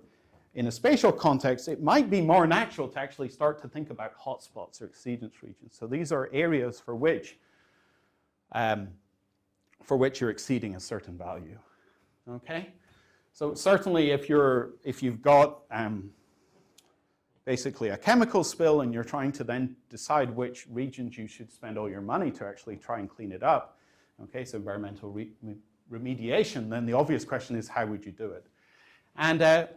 in a spatial context, it might be more natural to actually start to think about hotspots or exceedance regions. So these are areas for which you're exceeding a certain value, okay? So certainly if you've got basically a chemical spill and you're trying to then decide which regions you should spend all your money to actually try and clean it up, okay, so environmental remediation, then the obvious question is how would you do it? And a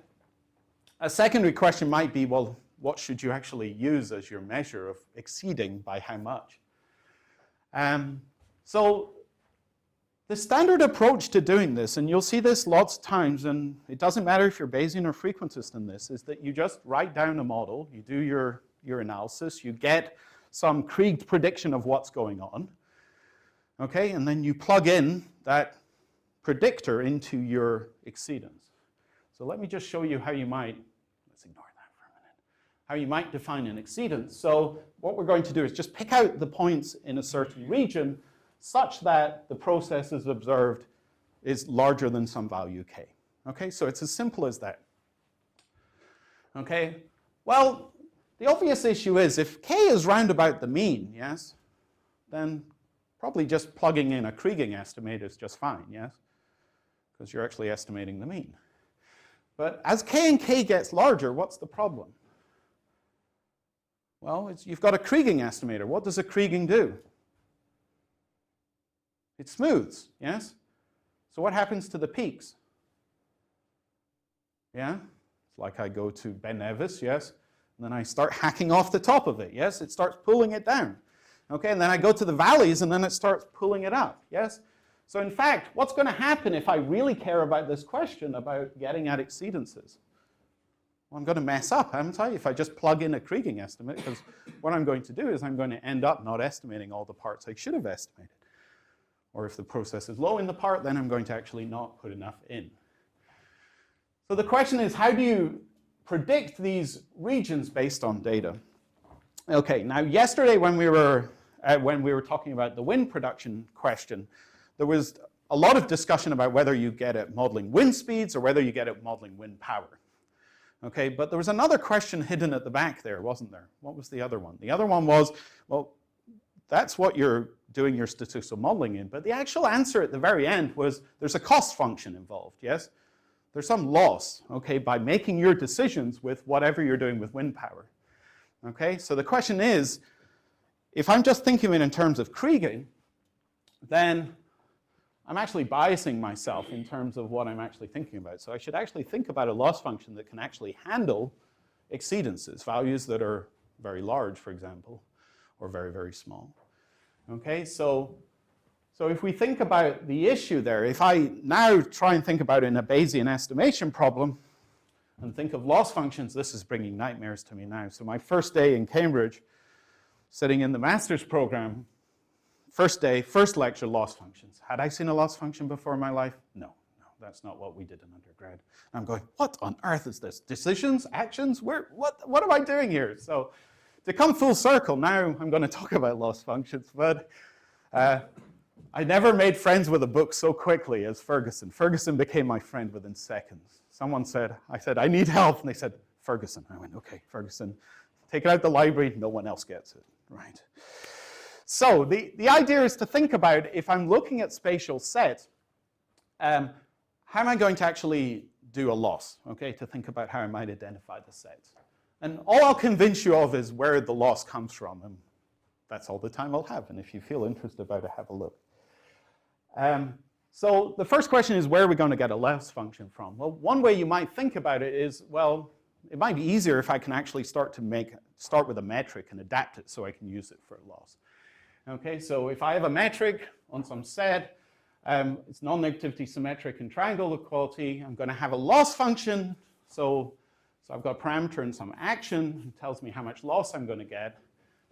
secondary question might be, well, what should you actually use as your measure of exceeding by how much? So the standard approach to doing this, and you'll see this lots of times, and it doesn't matter if you're Bayesian or frequentist in this, is that you just write down a model, you do your analysis, you get some Krieg prediction of what's going on, okay, and then you plug in that predictor into your exceedance. So let me just show you how you might, let's ignore that for a minute, how you might define an exceedance. So what we're going to do is just pick out the points in a certain region such that the process is observed is larger than some value k. Okay, so it's as simple as that. Okay, well, the obvious issue is if k is round about the mean, yes, then probably just plugging in a Kriging estimate is just fine, yes, because you're actually estimating the mean. But as k and k gets larger, what's the problem? Well, you've got a Kriging estimator. What does a Kriging do? It smooths, yes? So what happens to the peaks? Yeah? It's like I go to Ben Nevis, yes? And then I start hacking off the top of it, yes? It starts pulling it down. Okay, and then I go to the valleys and then it starts pulling it up, yes? So in fact, what's going to happen if I really care about this question about getting at exceedances? Well, I'm going to mess up, haven't I, if I just plug in a Kriging estimate, because what I'm going to do is I'm going to end up not estimating all the parts I should have estimated. Or if the process is low in the part, then I'm going to actually not put enough in. So the question is, how do you predict these regions based on data. Okay, now yesterday when we were talking about the wind production question, there was a lot of discussion about whether you get at modeling wind speeds or whether you get at modeling wind power. Okay, but there was another question hidden at the back there, wasn't there? What was the other one? The other one was, well, that's what you're doing your statistical modeling in, but the actual answer at the very end was there's a cost function involved, yes? There's some loss, okay, by making your decisions with whatever you're doing with wind power. Okay, so the question is, if I'm just thinking in terms of kriging, then I'm actually biasing myself in terms of what I'm actually thinking about. So I should actually think about a loss function that can actually handle exceedances, values that are very large, for example, or very, very small. Okay, so if we think about the issue there, if I now try and think about it in a Bayesian estimation problem and think of loss functions, this is bringing nightmares to me now. So my first day in Cambridge, sitting in the master's program, first day, first lecture, loss functions. Had I seen a loss function before in my life? No, that's not what we did in undergrad. I'm going, what on earth is this? Decisions, actions, what am I doing here? So to come full circle, now I'm going to talk about loss functions, but I never made friends with a book so quickly as Ferguson. Ferguson became my friend within seconds. Someone said, I said, I need help, and they said, Ferguson. I went, okay, Ferguson, take it out the library, no one else gets it, right? So the idea is to think about, if I'm looking at spatial sets, how am I going to actually do a loss, okay, to think about how I might identify the sets. And all I'll convince you of is where the loss comes from, and that's all the time I'll have, and if you feel interested about it, have a look. So the first question is, where are we going to get a loss function from? Well, one way you might think about it is, well, it might be easier if I can actually start with a metric and adapt it so I can use it for a loss. Okay, so if I have a metric on some set, it's non-negativity symmetric and triangle equality, I'm going to have a loss function. So I've got a parameter and some action. It tells me how much loss I'm going to get.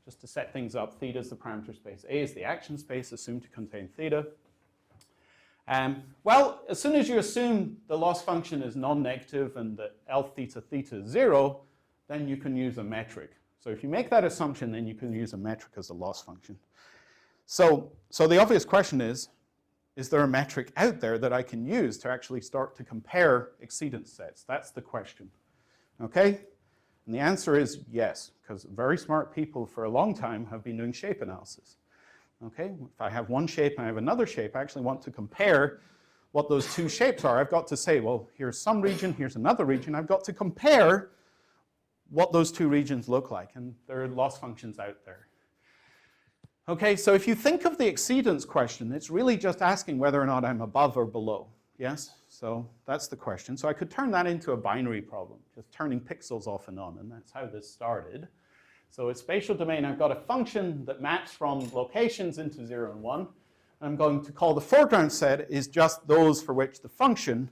Just to set things up, theta is the parameter space, A is the action space, assumed to contain theta. Well, as soon as you assume the loss function is non-negative and that L theta theta is 0, then you can use a metric. So if you make that assumption, then you can use a metric as a loss function. So the obvious question is there a metric out there that I can use to actually start to compare exceedance sets? That's the question, okay? And the answer is yes, because very smart people for a long time have been doing shape analysis. Okay, if I have one shape and I have another shape, I actually want to compare what those two shapes are. I've got to say, well, here's some region, here's another region. I've got to compare what those two regions look like, and there are loss functions out there. Okay, so if you think of the exceedance question, it's really just asking whether or not I'm above or below. Yes, so that's the question. So I could turn that into a binary problem, just turning pixels off and on, and that's how this started. So it's spatial domain. I've got a function that maps from locations into 0 and 1. I'm going to call the foreground set is just those for which the function,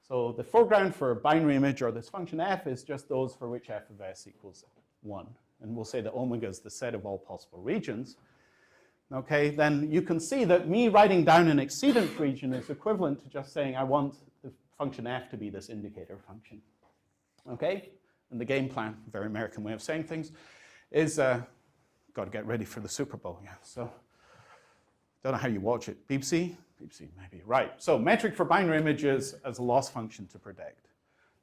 so the foreground for a binary image or this function f is just those for which f of s equals 1. And we'll say that omega is the set of all possible regions. Okay, then you can see that me writing down an exceedant region is equivalent to just saying I want the function f to be this indicator function. Okay? And the game plan, very American way of saying things, is got to get ready for the Super Bowl. Yeah, so don't know how you watch it. BBC? BBC, maybe. Right. So metric for binary images as a loss function to predict.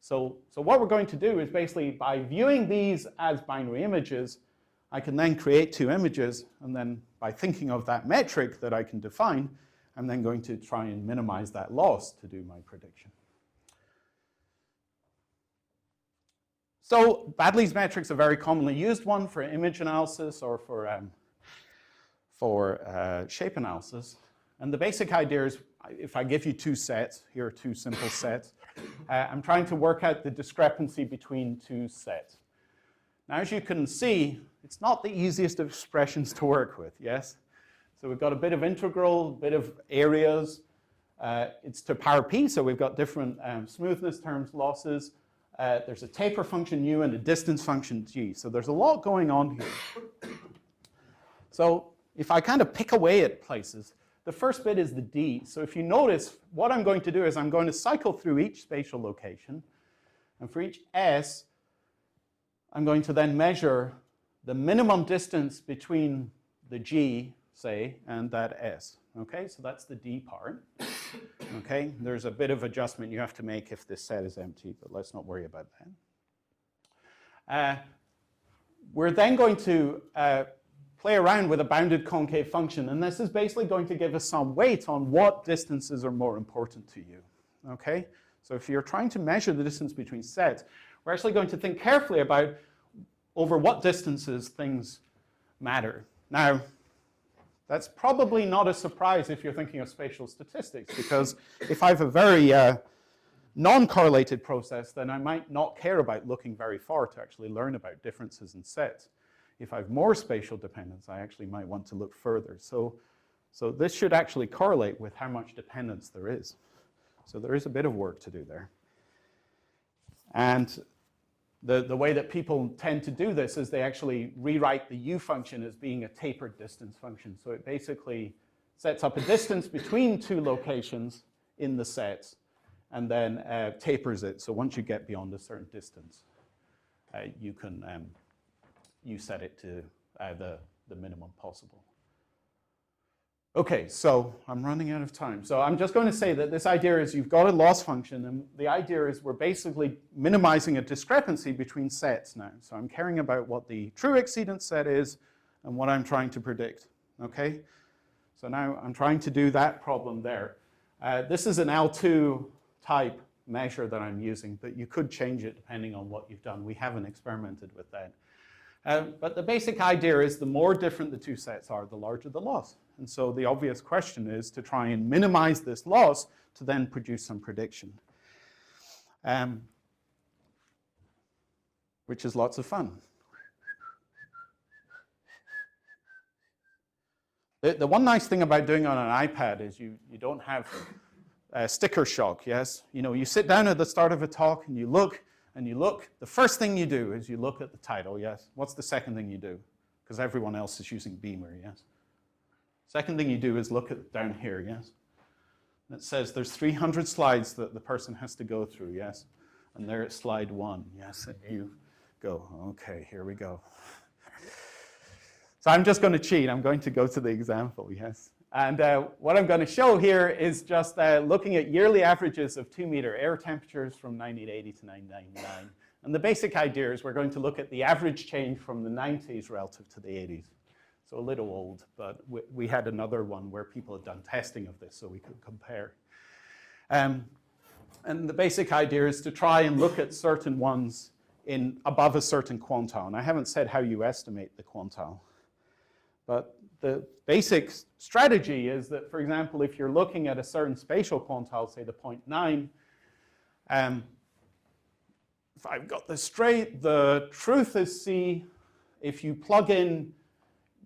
So what we're going to do is basically by viewing these as binary images, I can then create two images, and then by thinking of that metric that I can define, I'm then going to try and minimize that loss to do my prediction. So Baddeley's metric's a very commonly used one for image analysis or for shape analysis. And the basic idea is if I give you two sets, here are two simple sets, I'm trying to work out the discrepancy between two sets. Now, as you can see, it's not the easiest of expressions to work with, yes? So we've got a bit of integral, a bit of areas. It's to power p, so we've got different smoothness terms, losses. There's a taper function u and a distance function g. So there's a lot going on here. So if I kind of pick away at places, the first bit is the d. So if you notice, what I'm going to do is I'm going to cycle through each spatial location. And for each s, I'm going to then measure the minimum distance between the g, say, and that s. Okay, so that's the d part. Okay, there's a bit of adjustment you have to make if this set is empty, but let's not worry about that. We're then going to play around with a bounded concave function, and this is basically going to give us some weight on what distances are more important to you. Okay, so if you're trying to measure the distance between sets, we're actually going to think carefully about over what distances things matter. Now, that's probably not a surprise if you're thinking of spatial statistics, because if I have a very non-correlated process, then I might not care about looking very far to actually learn about differences in sets. If I have more spatial dependence, I actually might want to look further. So this should actually correlate with how much dependence there is. So there is a bit of work to do there. And the way that people tend to do this is they actually rewrite the u function as being a tapered distance function. So it basically sets up a distance between two locations in the sets and then tapers it. So once you get beyond a certain distance, you can you set it to the minimum possible. Okay, so I'm running out of time. So I'm just going to say that this idea is you've got a loss function, and the idea is we're basically minimizing a discrepancy between sets now. So I'm caring about what the true exceedance set is and what I'm trying to predict, okay? So now I'm trying to do that problem there. This is an L2 type measure that I'm using, but you could change it depending on what you've done. We haven't experimented with that. But the basic idea is the more different the two sets are, the larger the loss. And so the obvious question is to try and minimize this loss to then produce some prediction, which is lots of fun. The one nice thing about doing it on an iPad is you don't have sticker shock, yes? You know, you sit down at the start of a talk and you look, the first thing you do is you look at the title, yes? What's the second thing you do? Because everyone else is using Beamer, yes? Second thing you do is look at down here, yes? And it says there's 300 slides that the person has to go through, yes? And they're at slide 1, yes? And you go, okay, here we go. So I'm just going to cheat. I'm going to go to the example, yes? And what I'm going to show here is just looking at yearly averages of 2-meter air temperatures from 1980 to 1999. And the basic idea is we're going to look at the average change from the 90s relative to the 80s. So a little old, but we had another one where people had done testing of this so we could compare. And the basic idea is to try and look at certain ones in above a certain quantile. And I haven't said how you estimate the quantile. But the basic strategy is that, for example, if you're looking at a certain spatial quantile, say the 0.9, if I've got this straight, the truth is C. If you plug in,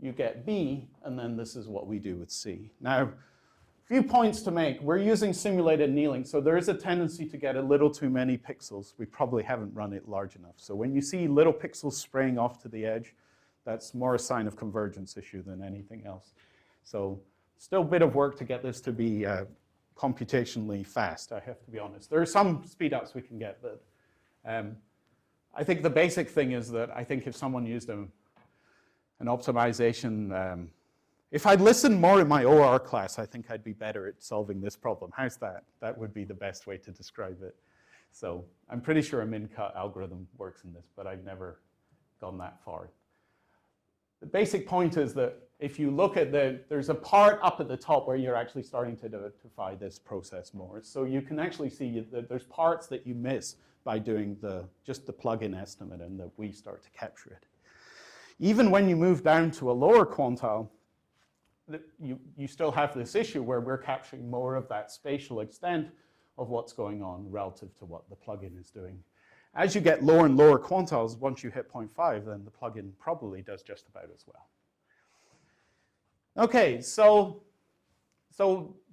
you get B, and then this is what we do with C. Now, a few points to make. We're using simulated annealing, so there is a tendency to get a little too many pixels. We probably haven't run it large enough. So when you see little pixels spraying off to the edge, that's more a sign of convergence issue than anything else. So still a bit of work to get this to be computationally fast, I have to be honest. There are some speed ups we can get, but I think the basic thing is that I think if someone used an optimization, if I'd listened more in my OR class, I think I'd be better at solving this problem. How's that? That would be the best way to describe it. So I'm pretty sure a min-cut algorithm works in this, but I've never gone that far. The basic point is that if you look at there's a part up at the top where you're actually starting to identify this process more. So you can actually see that there's parts that you miss by doing just the plug-in estimate, and that we start to capture it. Even when you move down to a lower quantile, you still have this issue where we're capturing more of that spatial extent of what's going on relative to what the plugin is doing. As you get lower and lower quantiles, once you hit 0.5, then the plugin probably does just about as well. Okay, so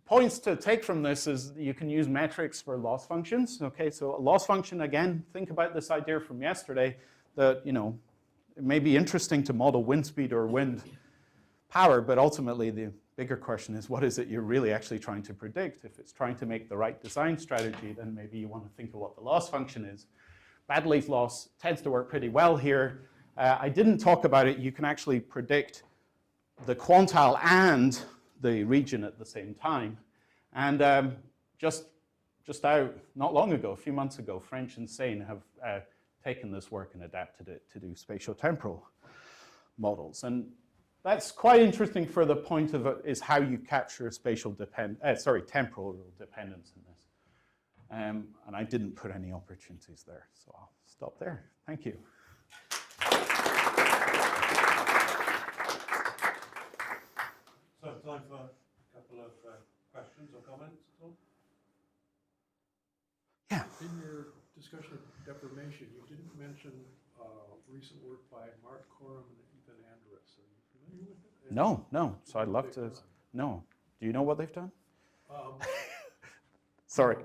points to take from this is you can use metrics for loss functions. Okay, so a loss function, again, think about this idea from yesterday that, you know, it may be interesting to model wind speed or wind power, but ultimately the bigger question is what is it you're really actually trying to predict? If it's trying to make the right design strategy, then maybe you want to think of what the loss function is. bad leaf loss tends to work pretty well here. I didn't talk about it. You can actually predict the quantile and the region at the same time. And just out, not long ago, a few months ago, French and Seine have taken this work and adapted it to do spatial temporal models. And that's quite interesting for the point of is how you capture temporal dependence in this. And I didn't put any opportunities there, so I'll stop there. Thank you. So time for a couple of questions or comments at all? Yeah. In your discussion of deformation, you didn't mention recent work by Mark Coram and Ethan Andrus. Are you familiar with it? No. So I'd love to. No. Do you know what they've done? Um, Sorry.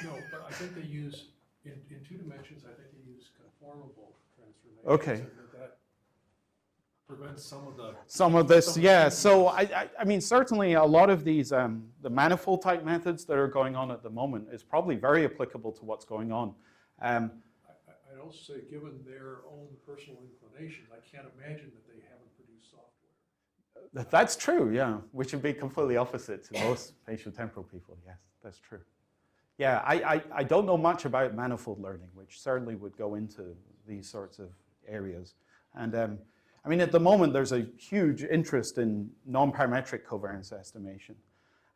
No, but I think they use, in 2 dimensions, I think they use conformable transformations. Okay. And that prevents some of this, yeah. So I mean, certainly a lot of these, the manifold type methods that are going on at the moment is probably very applicable to what's going on. I'd also say, given their own personal inclinations, I can't imagine that they haven't produced software. That's true, yeah, which would be completely opposite to most spatial temporal people. Yes, that's true. Yeah, I don't know much about manifold learning, which certainly would go into these sorts of areas. And I mean, at the moment, there's a huge interest in non-parametric covariance estimation.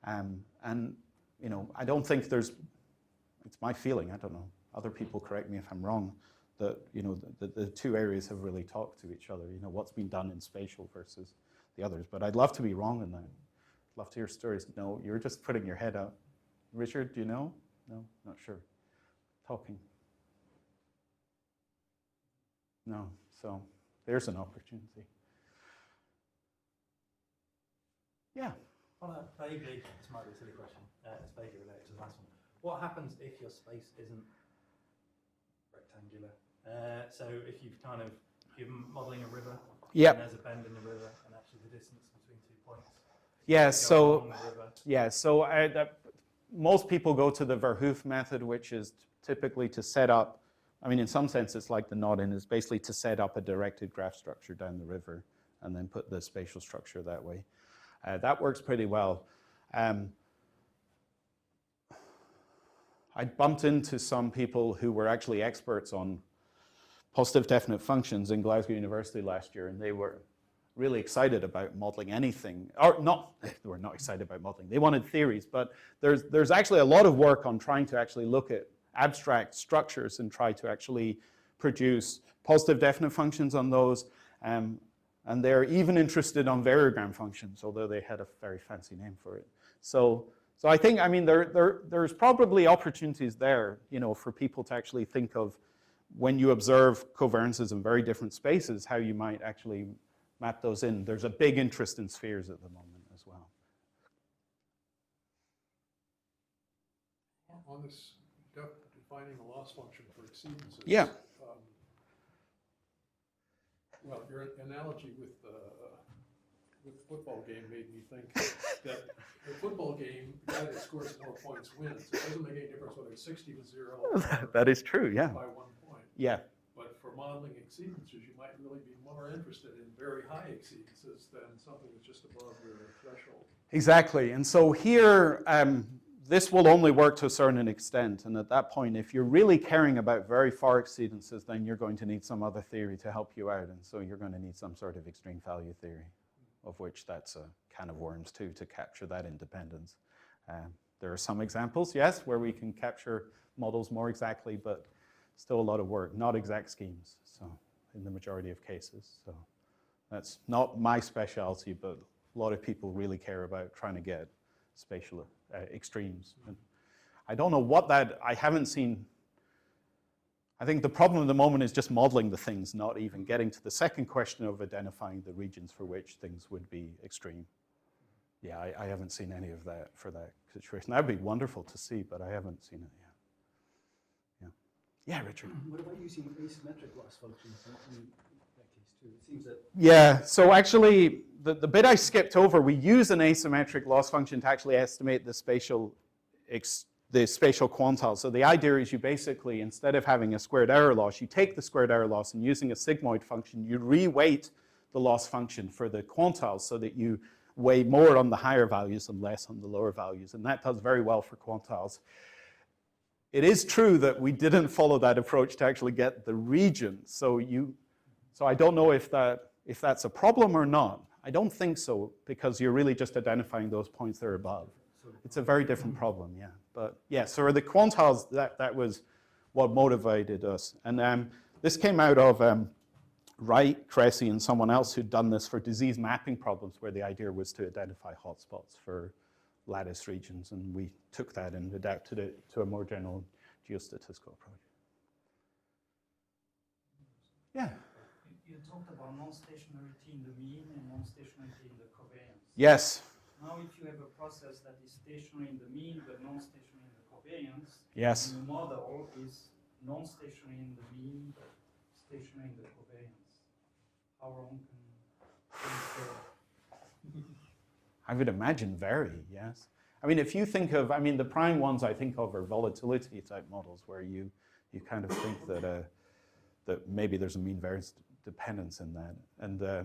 And, you know, I don't think it's my feeling, I don't know, other people correct me if I'm wrong, that, you know, the 2 areas have really talked to each other, you know, what's been done in spatial versus the others. But I'd love to be wrong in that. I'd love to hear stories. No, you're just putting your head out. Richard, do you know? No, not sure. Talking. No, so there's an opportunity. Yeah. On a vaguely, this might be a silly question, it's vaguely related to the last one. What happens if your space isn't rectangular? So if you're modelling a river, Yep. and there's a bend in the river, and actually the distance between 2 points. Yeah, go so along the river. yeah, so most people go to the Verhoef method, which is typically to set up, I mean, in some sense, it's like the knot-in, is basically to set up a directed graph structure down the river and then put the spatial structure that way. That works pretty well. I bumped into some people who were actually experts on positive definite functions in Glasgow University last year, and they were really excited about modeling anything, or not, they were not excited about modeling. They wanted theories, but there's actually a lot of work on trying to actually look at abstract structures and try to actually produce positive definite functions on those. And they're even interested on variogram functions, although they had a very fancy name for it. So I think, I mean, there's probably opportunities there, you know, for people to actually think of when you observe covariances in very different spaces, how you might actually map those in. There's a big interest in spheres at the moment as well. On this defining a loss function for exceedances. Yeah. Well, your analogy with football game made me think that the football game, the guy that scores more points wins. It doesn't make any difference whether it's 60-0 That is true, yeah. by 1 point. Yeah. But for modeling exceedances, you might really be more interested in very high exceedances than something that's just above your threshold. Exactly. And so here, this will only work to a certain extent. And at that point, if you're really caring about very far exceedances, then you're going to need some other theory to help you out. And so you're going to need some sort of extreme value theory, of which that's a can of worms too, to capture that independence. There are some examples, yes, where we can capture models more exactly, but still a lot of work, not exact schemes, so in the majority of cases. So that's not my specialty, but a lot of people really care about trying to get spatial extremes. And I don't know what I haven't seen. I think the problem at the moment is just modeling the things, not even getting to the second question of identifying the regions for which things would be extreme. Yeah, I haven't seen any of that for that situation. That would be wonderful to see, but I haven't seen it yet. Yeah, Richard. What about using asymmetric loss functions in that case too? It seems that... Yeah, so actually, the bit I skipped over, we use an asymmetric loss function to actually estimate the spatial the spatial quantiles. So the idea is you basically, instead of having a squared error loss, you take the squared error loss and using a sigmoid function, you reweight the loss function for the quantiles so that you weigh more on the higher values and less on the lower values. And that does very well for quantiles. It is true that we didn't follow that approach to actually get the region. So I don't know if that's a problem or not. I don't think so, because you're really just identifying those points that are above. It's a very different problem, yeah. But yeah, so the quantiles, that was what motivated us. And this came out of Wright, Cressy, and someone else who'd done this for disease mapping problems, where the idea was to identify hotspots for lattice regions, and we took that and adapted it to a more general geostatistical approach. Yeah. You talked about non-stationarity in the mean and non-stationarity in the covariance. Yes. Now, if you have a process that is stationary in the mean but non-stationary in the covariance, Yes. and the model is non-stationary in the mean but stationary in the covariance, how wrong can things go? I would imagine very, yes. I mean, if you think of, I mean, the prime ones I think of are volatility type models, where you kind of think that maybe there's a mean variance dependence in that. And I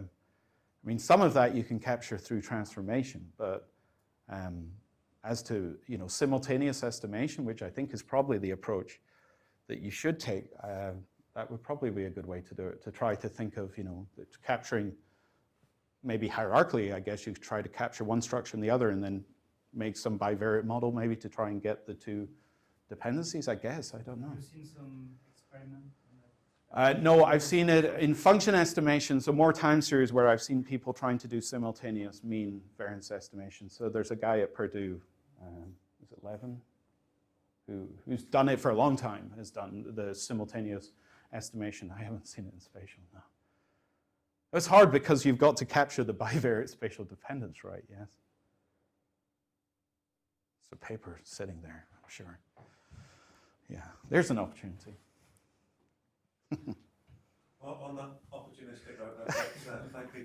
mean, some of that you can capture through transformation, but as to, simultaneous estimation, which I think is probably the approach that you should take, that would probably be a good way to do it, to try to think of, capturing, maybe hierarchically, I guess you try to capture one structure and the other, and then make some bivariate model maybe to try and get the two dependencies, I guess. I don't know. Have you seen some experiment? No, I've seen it in function estimation, so more time series where I've seen people trying to do simultaneous mean variance estimation. So there's a guy at Purdue, is it Levin, who's done it for a long time, has done the simultaneous estimation. I haven't seen it in spatial, no. It's hard because you've got to capture the bivariate spatial dependence, right? Yes. It's a paper sitting there, I'm sure. Yeah, there's an opportunity. On that opportunistic note, thank you